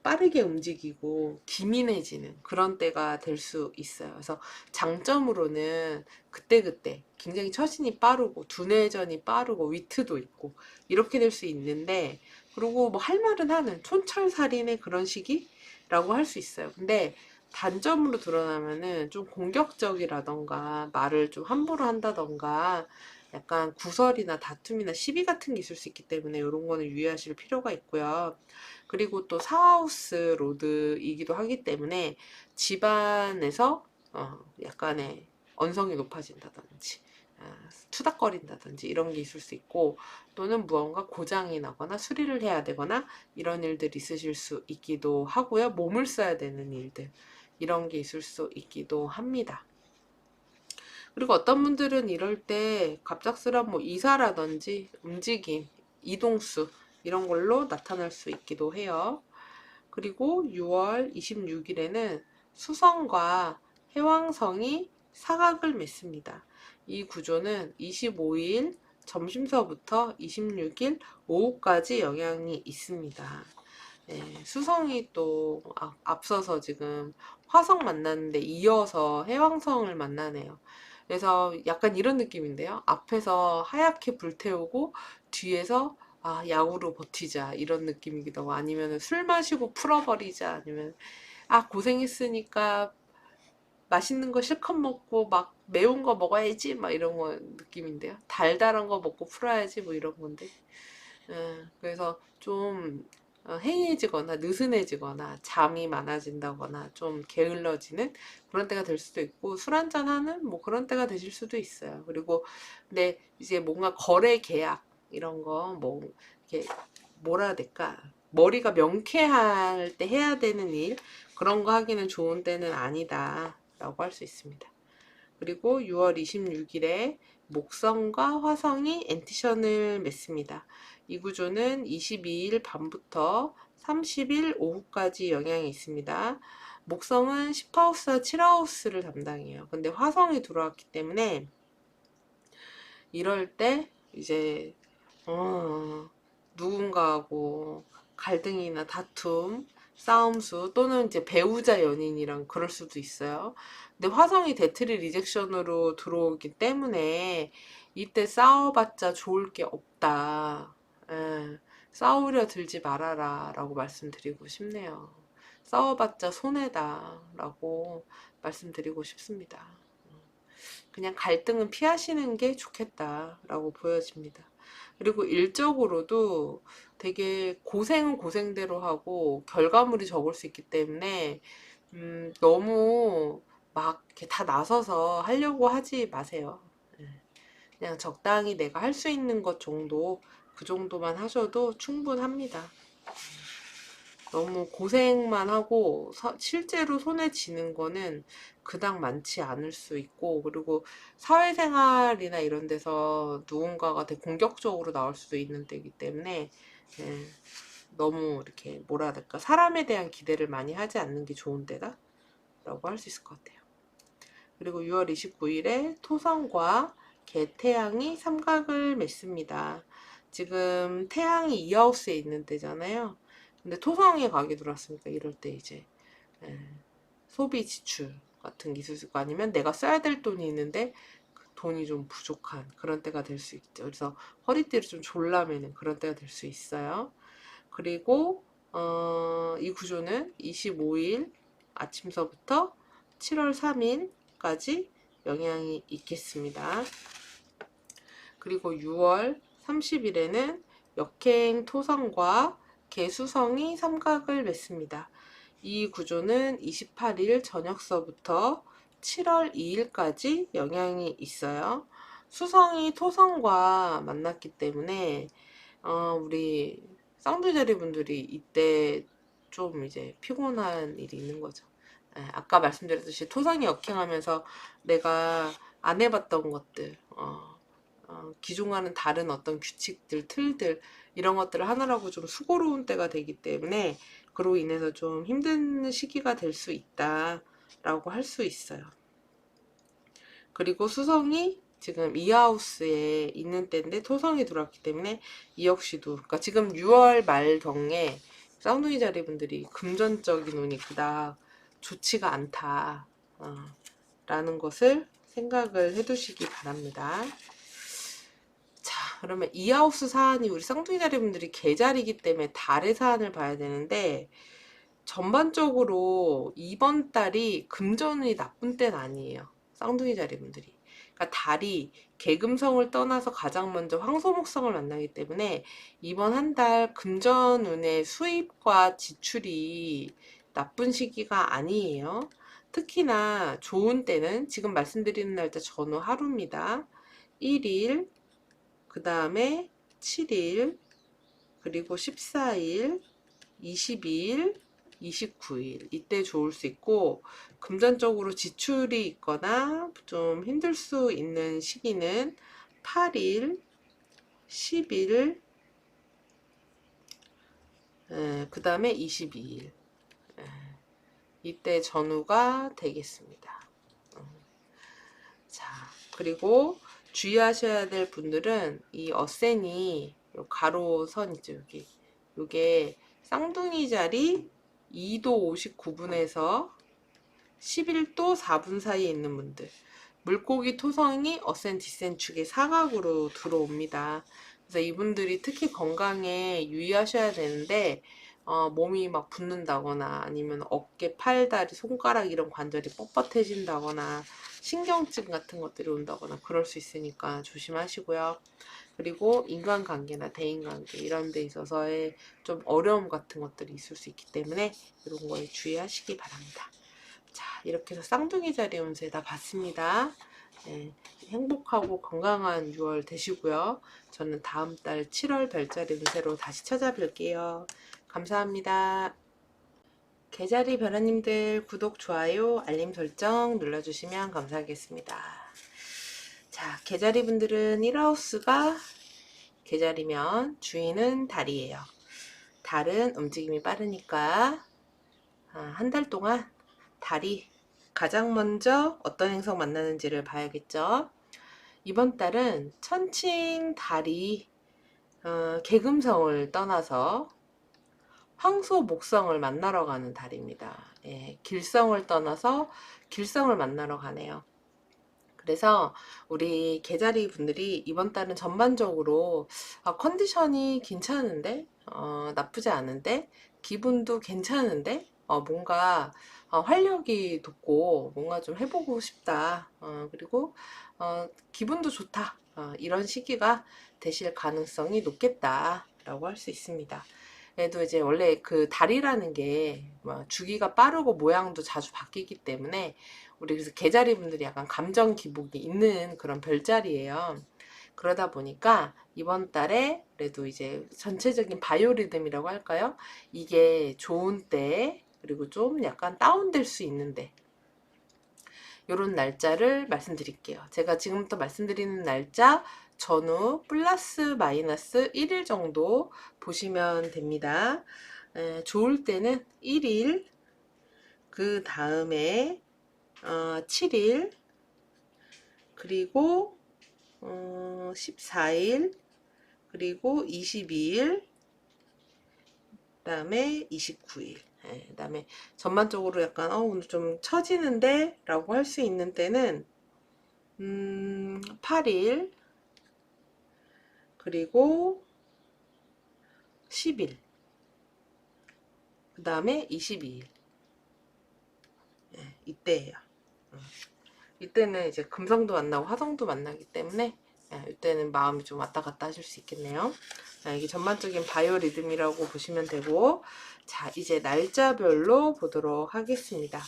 빠르게 움직이고 기민해지는 그런 때가 될 수 있어요. 그래서 장점으로는 그때그때 굉장히 처신이 빠르고 두뇌전이 빠르고 위트도 있고 이렇게 될 수 있는데, 그리고 뭐 할 말은 하는 촌철살인의 그런 시기라고 할 수 있어요. 근데 단점으로 드러나면은 좀 공격적이라던가 말을 좀 함부로 한다던가 약간 구설이나 다툼이나 시비 같은 게 있을 수 있기 때문에 이런 거는 유의하실 필요가 있고요. 그리고 또 사하우스 로드이기도 하기 때문에 집안에서 약간의 언성이 높아진다든지 투닥거린다든지 이런 게 있을 수 있고, 또는 무언가 고장이 나거나 수리를 해야 되거나 이런 일들이 있으실 수 있기도 하고요. 몸을 써야 되는 일들, 이런 게 있을 수 있기도 합니다. 그리고 어떤 분들은 이럴 때 갑작스런 뭐 이사라든지 움직임, 이동수 이런 걸로 나타날 수 있기도 해요. 그리고 6월 26일에는 수성과 해왕성이 사각을 맺습니다. 이 구조는 25일 점심서부터 26일 오후까지 영향이 있습니다. 네, 수성이 또 앞서서 지금 화성 만났는데 이어서 해왕성을 만나네요. 그래서 약간 이런 느낌인데요. 앞에서 하얗게 불태우고 뒤에서 야구로 버티자 이런 느낌이기도 하고, 아니면 술 마시고 풀어버리자, 아니면 고생했으니까 맛있는 거 실컷 먹고 막 매운 거 먹어야지 막 이런 거 느낌인데요. 달달한 거 먹고 풀어야지 뭐 이런 건데. 그래서 좀 해이해지거나 느슨해지거나 잠이 많아진다거나 좀 게을러지는 그런 때가 될 수도 있고, 술 한잔 하는 뭐 그런 때가 되실 수도 있어요. 그리고 근데 이제 뭔가 거래 계약 이런 거 뭐 이렇게 뭐라 해야 될까, 머리가 명쾌할 때 해야 되는 일, 그런 거 하기는 좋은 때는 아니다 라고 할 수 있습니다. 그리고 6월 26일에 목성과 화성이 엔티션을 맺습니다. 이 구조는 22일 밤부터 30일 오후까지 영향이 있습니다. 목성은 10하우스와 7하우스를 담당해요. 근데 화성이 들어왔기 때문에 이럴 때 이제 누군가하고 갈등이나 다툼, 싸움수, 또는 이제 배우자 연인이랑 그럴 수도 있어요. 근데 화성이 데트리 리젝션으로 들어오기 때문에 이때 싸워봤자 좋을 게 없다. 싸우려 들지 말아라 라고 말씀드리고 싶네요. 싸워봤자 손해다 라고 말씀드리고 싶습니다. 그냥 갈등은 피하시는 게 좋겠다라고 보여집니다. 그리고 일적으로도 되게 고생은 고생대로 하고 결과물이 적을 수 있기 때문에 너무 막 이렇게 다 나서서 하려고 하지 마세요. 그냥 적당히 내가 할 수 있는 것 정도, 그 정도만 하셔도 충분합니다. 너무 고생만 하고 실제로 손에 쥐는 거는 그닥 많지 않을 수 있고, 그리고 사회생활이나 이런 데서 누군가가 되게 공격적으로 나올 수도 있는 때이기 때문에 너무 이렇게 뭐라 해야 될까, 사람에 대한 기대를 많이 하지 않는 게 좋은 때다 라고 할 수 있을 것 같아요. 그리고 6월 29일에 토성과 개태양이 삼각을 맺습니다. 지금 태양이 이하우스에 있는 때잖아요. 근데 토성에 가게 들어왔으니까 이럴 때 이제 예, 소비 지출 같은 게 있을 수 있고, 아니면 내가 써야 될 돈이 있는데 그 돈이 좀 부족한 그런 때가 될 수 있죠. 그래서 허리띠를 좀 졸라매는 그런 때가 될 수 있어요. 그리고 이 구조는 25일 아침서부터 7월 3일까지 영향이 있겠습니다. 그리고 6월 30일에는 역행 토성과 개수성이 삼각을 맺습니다. 이 구조는 28일 저녁서부터 7월 2일까지 영향이 있어요. 수성이 토성과 만났기 때문에 우리 쌍둥이자리 분들이 이때 좀 이제 피곤한 일이 있는 거죠. 예, 아까 말씀드렸듯이 토성이 역행하면서 내가 안 해봤던 것들, 기존과는 다른 어떤 규칙들, 틀들, 이런 것들을 하느라고 좀 수고로운 때가 되기 때문에 그로 인해서 좀 힘든 시기가 될 수 있다라고 할 수 있어요. 그리고 수성이 지금 이하우스에 있는 때인데 토성이 들어왔기 때문에 이 역시도, 그러니까 지금 6월 말 경에 쌍둥이 자리 분들이 금전적인 운이 그닥 좋지가 않다 라는 것을 생각을 해두시기 바랍니다. 자, 그러면 이하우스 사안이 우리 쌍둥이 자리 분들이 계자리이기 때문에 달의 사안을 봐야 되는데, 전반적으로 이번 달이 금전운이 나쁜 때는 아니에요. 쌍둥이 자리 분들이. 그러니까 달이 개금성을 떠나서 가장 먼저 황소목성을 만나기 때문에 이번 한 달 금전운의 수입과 지출이 나쁜 시기가 아니에요. 특히나 좋은 때는 지금 말씀드리는 날짜 전후 하루입니다. 1일, 그 다음에 7일, 그리고 14일, 22일, 29일 이때 좋을 수 있고, 금전적으로 지출이 있거나 좀 힘들 수 있는 시기는 8일, 10일, 그 다음에 22일 이때 전후가 되겠습니다. 자, 그리고 주의하셔야 될 분들은 이 어센이 요 가로선 있죠, 여기. 요게 쌍둥이 자리 2도 59분에서 11도 4분 사이에 있는 분들, 물고기 토성이 어센 디센 축의 사각으로 들어옵니다. 그래서 이분들이 특히 건강에 유의하셔야 되는데, 몸이 막 붓는다거나 아니면 어깨, 팔, 다리, 손가락 이런 관절이 뻣뻣해진다거나 신경증 같은 것들이 온다거나 그럴 수 있으니까 조심하시고요. 그리고 인간관계나 대인관계 이런 데 있어서의 좀 어려움 같은 것들이 있을 수 있기 때문에 이런 거에 주의하시기 바랍니다. 자, 이렇게 해서 쌍둥이 자리 운세 다 봤습니다. 네, 행복하고 건강한 6월 되시고요. 저는 다음 달 7월 별자리 운세로 다시 찾아뵐게요. 감사합니다. 개자리 별아님들 구독, 좋아요, 알림 설정 눌러주시면 감사하겠습니다. 자, 개자리 분들은 1하우스가 개자리면 주인은 달이에요. 달은 움직임이 빠르니까 한 달 동안 달이 가장 먼저 어떤 행성 만나는지를 봐야겠죠. 이번 달은 천칭 달이 개금성을 떠나서 황소 목성을 만나러 가는 달입니다. 예, 길성을 떠나서 길성을 만나러 가네요. 그래서 우리 개자리 분들이 이번 달은 전반적으로 컨디션이 괜찮은데, 나쁘지 않은데, 기분도 괜찮은데, 뭔가 활력이 돋고 뭔가 좀 해보고 싶다. 그리고 기분도 좋다. 이런 시기가 되실 가능성이 높겠다라고 할 수 있습니다. 그래도 이제 원래 그 달이라는 게 주기가 빠르고 모양도 자주 바뀌기 때문에 우리 그래서 개자리 분들이 약간 감정 기복이 있는 그런 별자리예요. 그러다 보니까 이번 달에 그래도 이제 전체적인 바이오리듬이라고 할까요? 이게 좋은 때, 그리고 좀 약간 다운될 수 있는데, 요런 날짜를 말씀드릴게요. 제가 지금부터 말씀드리는 날짜 전후 플러스 마이너스 1일 정도 보시면 됩니다. 좋을 때는 1일, 그 다음에 7일, 그리고 14일, 그리고 22일, 그 다음에 29일. 그 다음에 전반적으로 약간 오늘 좀 처지는데 라고 할 수 있는 때는 8일 그리고 10일 그 다음에 22일 이때예요. 이때는 이제 금성도 만나고 화성도 만나기 때문에 이때는 마음이 좀 왔다 갔다 하실 수 있겠네요. 이게 전반적인 바이오 리듬이라고 보시면 되고, 자 이제 날짜별로 보도록 하겠습니다.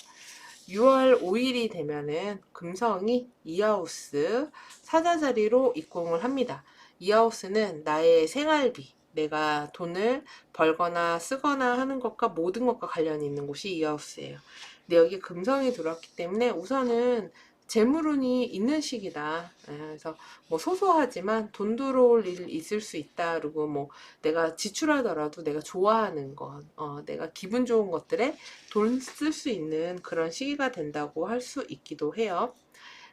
6월 5일이 되면은 금성이 이하우스 사자자리로 입궁을 합니다. 이하우스는 나의 생활비, 내가 돈을 벌거나 쓰거나 하는 것과 모든 것과 관련이 있는 곳이 이하우스예요. 근데 여기 금성이 들어왔기 때문에 우선은 재물운이 있는 시기다. 그래서 뭐 소소하지만 돈 들어올 일 있을 수 있다. 그리고 뭐 내가 지출하더라도 내가 좋아하는 것, 내가 기분 좋은 것들에 돈 쓸 수 있는 그런 시기가 된다고 할 수 있기도 해요.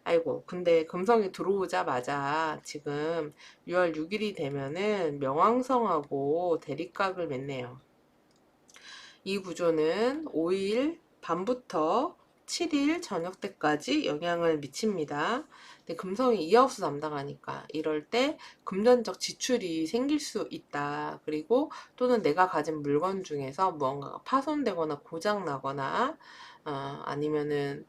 아이고, 근데 금성이 들어오자마자 지금 6월 6일이 되면은 명왕성하고 대립각을 맺네요. 이 구조는 5일 밤부터 7일 저녁 때까지 영향을 미칩니다. 근데 금성이 이하우스 담당하니까 이럴 때 금전적 지출이 생길 수 있다. 그리고 또는 내가 가진 물건 중에서 무언가가 파손되거나 고장나거나 아니면은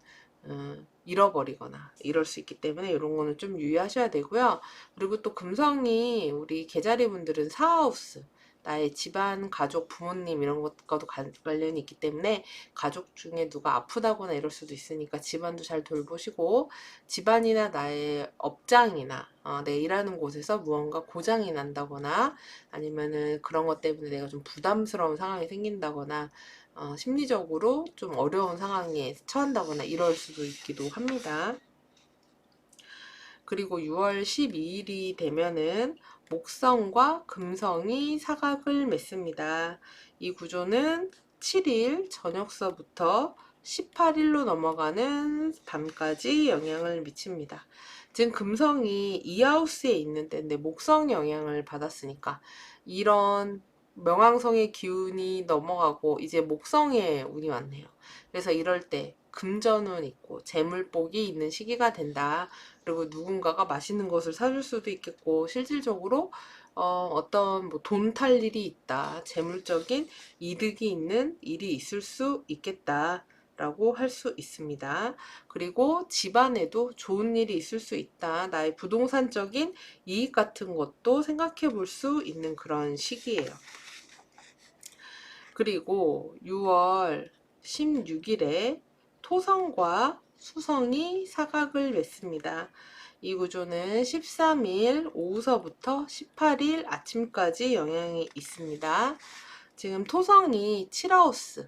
잃어버리거나 이럴 수 있기 때문에 이런 거는 좀 유의하셔야 되고요. 그리고 또 금성이 우리 개자리 분들은 사하우스, 나의 집안, 가족, 부모님 이런 것과도 관련이 있기 때문에 가족 중에 누가 아프다거나 이럴 수도 있으니까 집안도 잘 돌보시고, 집안이나 나의 업장이나 내 일하는 곳에서 무언가 고장이 난다거나 아니면은 그런 것 때문에 내가 좀 부담스러운 상황이 생긴다거나 심리적으로 좀 어려운 상황에 처한다거나 이럴 수도 있기도 합니다. 그리고 6월 12일이 되면은 목성과 금성이 사각을 맺습니다. 이 구조는 7일 저녁서부터 18일로 넘어가는 밤까지 영향을 미칩니다. 지금 금성이 이하우스에 있는 때인데 목성 영향을 받았으니까 이런 명왕성의 기운이 넘어가고 이제 목성에 운이 왔네요. 그래서 이럴 때 금전운 있고 재물복이 있는 시기가 된다. 그리고 누군가가 맛있는 것을 사줄 수도 있겠고, 실질적으로 어떤 뭐 돈 탈 일이 있다, 재물적인 이득이 있는 일이 있을 수 있겠다 라고 할 수 있습니다. 그리고 집안에도 좋은 일이 있을 수 있다, 나의 부동산적인 이익 같은 것도 생각해 볼 수 있는 그런 시기예요. 그리고 6월 16일에 토성과 수성이 사각을 맺습니다. 이 구조는 13일 오후서부터 18일 아침까지 영향이 있습니다. 지금 토성이 7하우스,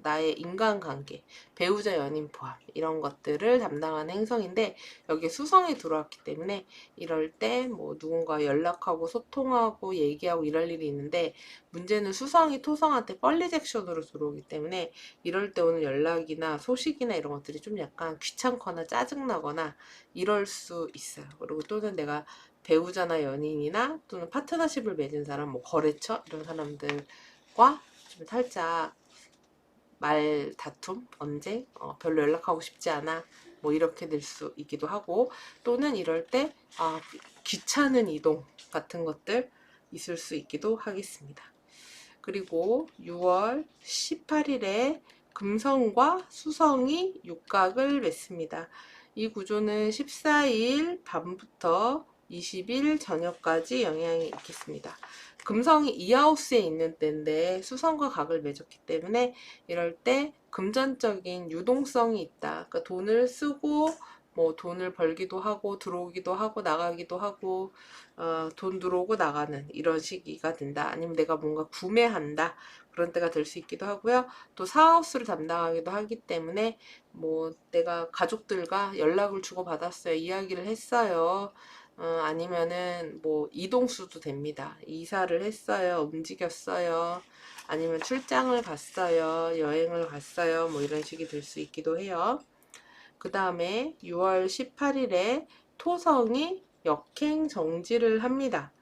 나의 인간관계, 배우자 연인 포함 이런 것들을 담당하는 행성인데 여기에 수성이 들어왔기 때문에 이럴 때 뭐 누군가 연락하고 소통하고 얘기하고 이럴 일이 있는데, 문제는 수성이 토성한테 뻘리젝션으로 들어오기 때문에 이럴 때 오는 연락이나 소식이나 이런 것들이 좀 약간 귀찮거나 짜증나거나 이럴 수 있어요. 그리고 또는 내가 배우자나 연인이나 또는 파트너십을 맺은 사람, 뭐 거래처 이런 사람들과 좀 살짝 말 다툼, 언쟁, 별로 연락하고 싶지 않아, 뭐 이렇게 될 수 있기도 하고, 또는 이럴 때 귀찮은 이동 같은 것들 있을 수 있기도 하겠습니다. 그리고 6월 18일에 금성과 수성이 육각을 맺습니다. 이 구조는 14일 밤부터 20일 저녁까지 영향이 있겠습니다. 금성이 이하우스에 있는 때인데 수성과 각을 맺었기 때문에 이럴 때 금전적인 유동성이 있다. 그러니까 돈을 쓰고 뭐 돈을 벌기도 하고 들어오기도 하고 나가기도 하고 돈 들어오고 나가는 이런 시기가 된다. 아니면 내가 뭔가 구매한다. 그런 때가 될 수 있기도 하고요. 또 사하우스를 담당하기도 하기 때문에 뭐 내가 가족들과 연락을 주고받았어요. 이야기를 했어요. 아니면은 뭐 이동수도 됩니다. 이사를 했어요. 움직였어요. 아니면 출장을 갔어요. 여행을 갔어요. 뭐 이런 식이 될 수 있기도 해요. 그 다음에 6월 18일에 토성이 역행 정지를 합니다.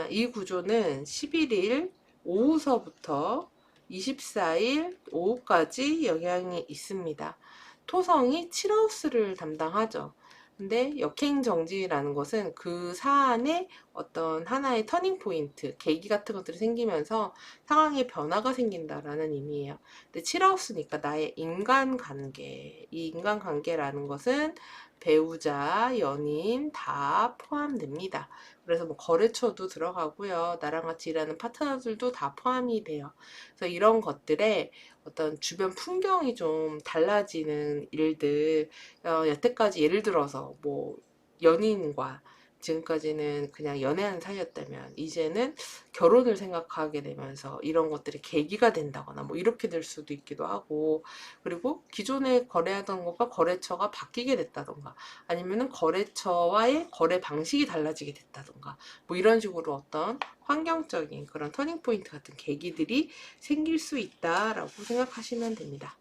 이 구조는 11일 오후서부터 24일 오후까지 영향이 있습니다. 토성이 7하우스를 담당하죠. 근데 역행정지라는 것은 그 사안에 어떤 하나의 터닝 포인트, 계기 같은 것들이 생기면서 상황에 변화가 생긴다라는 의미예요. 근데 7하우스니까 나의 인간관계, 이 인간관계라는 것은 배우자, 연인 다 포함됩니다. 그래서 뭐 거래처도 들어가고요. 나랑 같이 일하는 파트너들도 다 포함이 돼요. 그래서 이런 것들에 어떤 주변 풍경이 좀 달라지는 일들, 여태까지 예를 들어서 뭐 연인과 지금까지는 그냥 연애하는 사이였다면 이제는 결혼을 생각하게 되면서 이런 것들이 계기가 된다거나 뭐 이렇게 될 수도 있기도 하고, 그리고 기존에 거래하던 것과 거래처가 바뀌게 됐다던가 아니면은 거래처와의 거래 방식이 달라지게 됐다던가 뭐 이런 식으로 어떤 환경적인 그런 터닝 포인트 같은 계기들이 생길 수 있다라고 생각하시면 됩니다.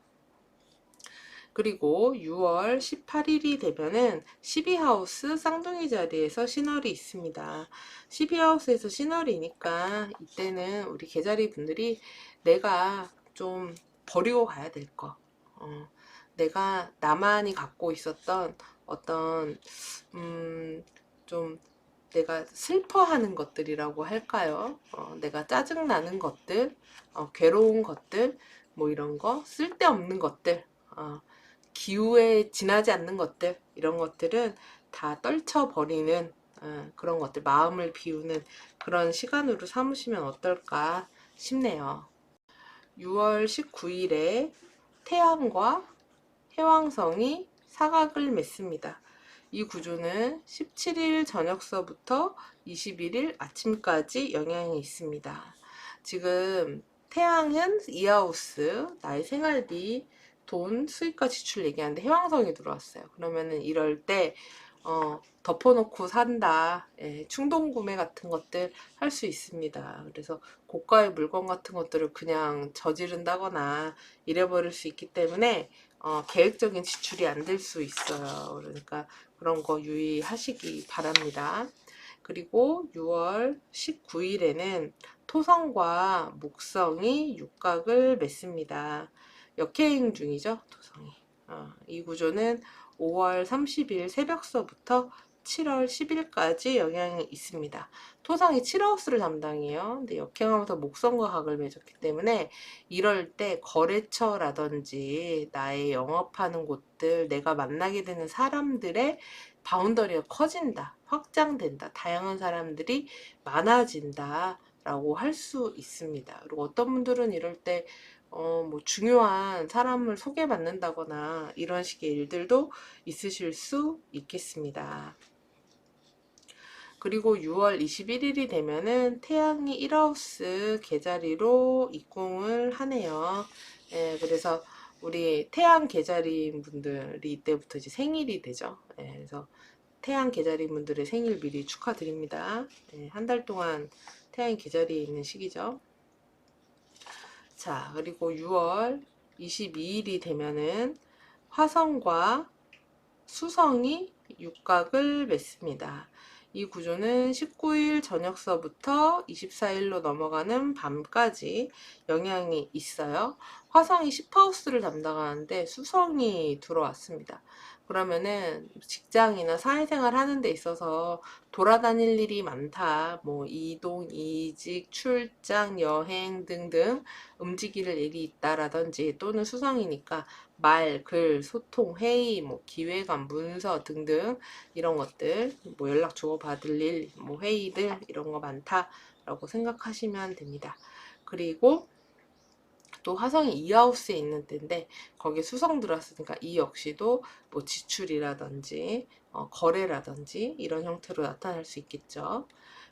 그리고 6월 18일이 되면은 12하우스 쌍둥이 자리에서 신월이 있습니다. 12하우스에서 신월이니까 이때는 우리 개자리 분들이 내가 좀 버리고 가야 될 거, 내가 나만이 갖고 있었던 어떤 좀 내가 슬퍼하는 것들이라고 할까요? 내가 짜증나는 것들, 괴로운 것들, 뭐 이런 거, 쓸데없는 것들, 기후에 지나지 않는 것들, 이런 것들은 다 떨쳐버리는 그런 것들, 마음을 비우는 그런 시간으로 삼으시면 어떨까 싶네요. 6월 19일에 태양과 해왕성이 사각을 맺습니다. 이 구조는 17일 저녁서부터 21일 아침까지 영향이 있습니다. 지금 태양은 이하우스, 나의 생활비, 돈, 수입과 지출 얘기하는데 해왕성이 들어왔어요. 그러면은 이럴 때 덮어놓고 산다, 충동 구매 같은 것들 할 수 있습니다. 그래서 고가의 물건 같은 것들을 그냥 저지른다거나 잃어버릴 수 있기 때문에 계획적인 지출이 안 될 수 있어요. 그러니까 그런 거 유의하시기 바랍니다. 그리고 6월 19일에는 토성과 목성이 육각을 맺습니다. 역행 중이죠, 토성이. 이 구조는 5월 30일 새벽서부터 7월 10일까지 영향이 있습니다. 토성이 7하우스를 담당해요. 근데 역행하면서 목성과 각을 맺었기 때문에 이럴 때 거래처라든지 나의 영업하는 곳들, 내가 만나게 되는 사람들의 바운더리가 커진다, 확장된다, 다양한 사람들이 많아진다 라고 할 수 있습니다. 그리고 어떤 분들은 이럴 때 뭐 중요한 사람을 소개받는다거나 이런 식의 일들도 있으실 수 있겠습니다. 그리고 6월 21일이 되면은 태양이 1하우스 계자리로 입궁을 하네요. 그래서 우리 태양 계자리 분들이 이때부터 이제 생일이 되죠. 그래서 태양 계자리 분들의 생일 미리 축하드립니다. 한 달 동안 태양이 계자리에 있는 시기죠. 자, 그리고 6월 22일이 되면은 화성과 수성이 육각을 맺습니다. 이 구조는 19일 저녁서부터 24일로 넘어가는 밤까지 영향이 있어요. 화성이 10하우스를 담당하는데 수성이 들어왔습니다. 그러면은 직장이나 사회생활 하는 데 있어서 돌아다닐 일이 많다. 뭐 이동, 이직, 출장, 여행 등등 움직일 일이 있다라든지, 또는 수성이니까 말, 글, 소통, 회의, 뭐 기획안, 문서 등등 이런 것들, 뭐 연락 주고받을 일, 뭐 회의들 이런 거 많다라고 생각하시면 됩니다. 그리고 또 화성이 이하우스에 있는 때인데 거기에 수성 들어왔으니까 이 역시도 뭐 지출이라든지 거래라든지 이런 형태로 나타날 수 있겠죠.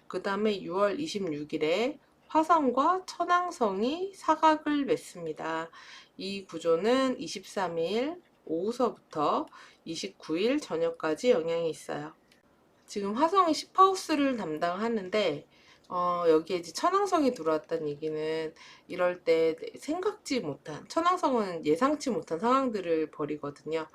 그 다음에 6월 26일에 화성과 천왕성이 사각을 맺습니다. 이 구조는 23일 오후서부터 29일 저녁까지 영향이 있어요. 지금 화성이 10하우스를 담당하는데 여기에 이제 천왕성이 들어왔다는 얘기는 이럴 때 생각지 못한, 천왕성은 예상치 못한 상황들을 벌이거든요.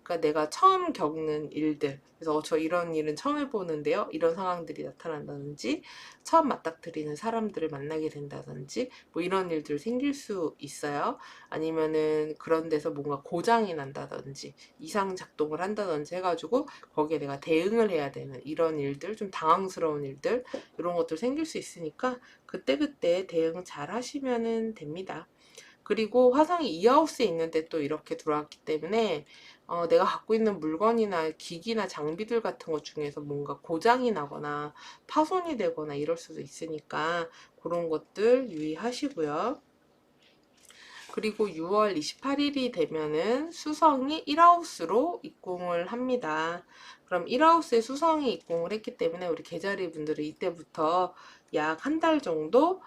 그러니까 내가 처음 겪는 일들, 그래서 저 이런 일은 처음 해보는데요, 이런 상황들이 나타난다든지, 처음 맞닥뜨리는 사람들을 만나게 된다든지, 뭐 이런 일들 생길 수 있어요. 아니면은 그런 데서 뭔가 고장이 난다든지 이상 작동을 한다든지 해가지고 거기에 내가 대응을 해야 되는 이런 일들, 좀 당황스러운 일들, 이런 것들 생길 수 있으니까 그때그때 대응 잘 하시면 됩니다. 그리고 화성이 이 하우스에 있는데 또 이렇게 들어왔기 때문에 내가 갖고 있는 물건이나 기기나 장비들 같은 것 중에서 뭔가 고장이 나거나 파손이 되거나 이럴 수도 있으니까 그런 것들 유의하시고요. 그리고 6월 28일이 되면은 수성이 1하우스로 입궁을 합니다. 그럼 1하우스에 수성이 입궁을 했기 때문에 우리 개자리 분들은 이때부터 약 한 달 정도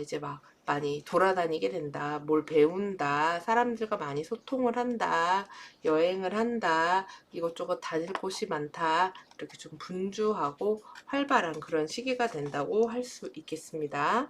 이제 막 많이 돌아다니게 된다. 뭘 배운다. 사람들과 많이 소통을 한다. 여행을 한다. 이것저것 다닐 곳이 많다. 이렇게 좀 분주하고 활발한 그런 시기가 된다고 할 수 있겠습니다.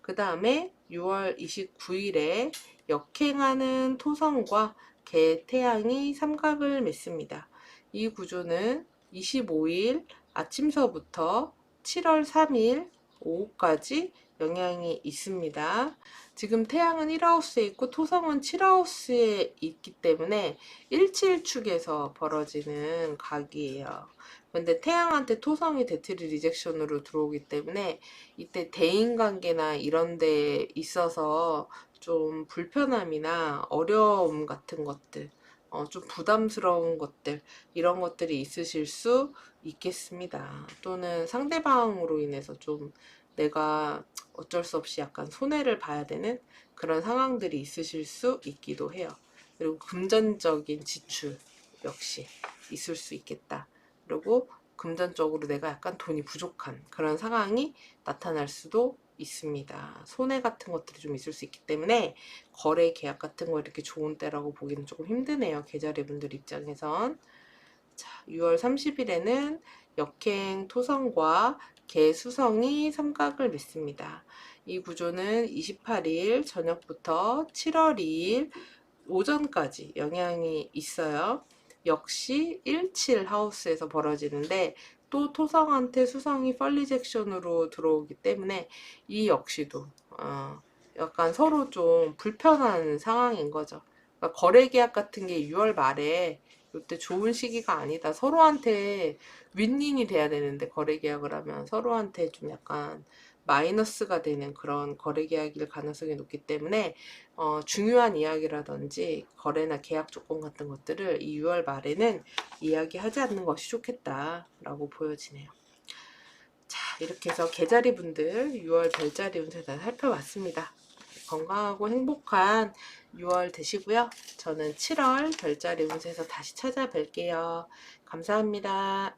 그 다음에 6월 29일에 역행하는 토성과 개태양이 삼각을 맺습니다. 이 구조는 25일 아침서부터 7월 3일 오후까지 영향이 있습니다. 지금 태양은 1하우스에 있고 토성은 7하우스에 있기 때문에 일칠축에서 벌어지는 각이에요. 근데 태양한테 토성이 데트리 리젝션으로 들어오기 때문에 이때 대인관계나 이런 데 있어서 좀 불편함이나 어려움 같은 것들, 좀 부담스러운 것들, 이런 것들이 있으실 수 있겠습니다. 또는 상대방으로 인해서 좀 내가 어쩔 수 없이 약간 손해를 봐야 되는 그런 상황들이 있으실 수 있기도 해요. 그리고 금전적인 지출 역시 있을 수 있겠다. 그리고 금전적으로 내가 약간 돈이 부족한 그런 상황이 나타날 수도 있습니다. 손해 같은 것들이 좀 있을 수 있기 때문에 거래 계약 같은 거 이렇게 좋은 때라고 보기는 조금 힘드네요. 계좌리 분들 입장에선. 자, 6월 30일에는 역행 토성과 개수성이 삼각을 맺습니다. 이 구조는 28일 저녁부터 7월 2일 오전까지 영향이 있어요. 역시 17 하우스에서 벌어지는데 또 토성한테 수성이 펄리젝션으로 들어오기 때문에 이 역시도 약간 서로 좀 불편한 상황인 거죠. 그러니까 거래 계약 같은 게 6월 말에 이때 좋은 시기가 아니다. 서로한테 윈윈이 돼야 되는데 거래 계약을 하면 서로한테 좀 약간 마이너스가 되는 그런 거래 계약일 가능성이 높기 때문에 중요한 이야기라든지 거래나 계약 조건 같은 것들을 이 6월 말에는 이야기하지 않는 것이 좋겠다라고 보여지네요. 자, 이렇게 해서 개자리 분들 6월 별자리 운세 다 살펴봤습니다. 건강하고 행복한 6월 되시고요. 저는 7월 별자리 운세에서 다시 찾아뵐게요. 감사합니다.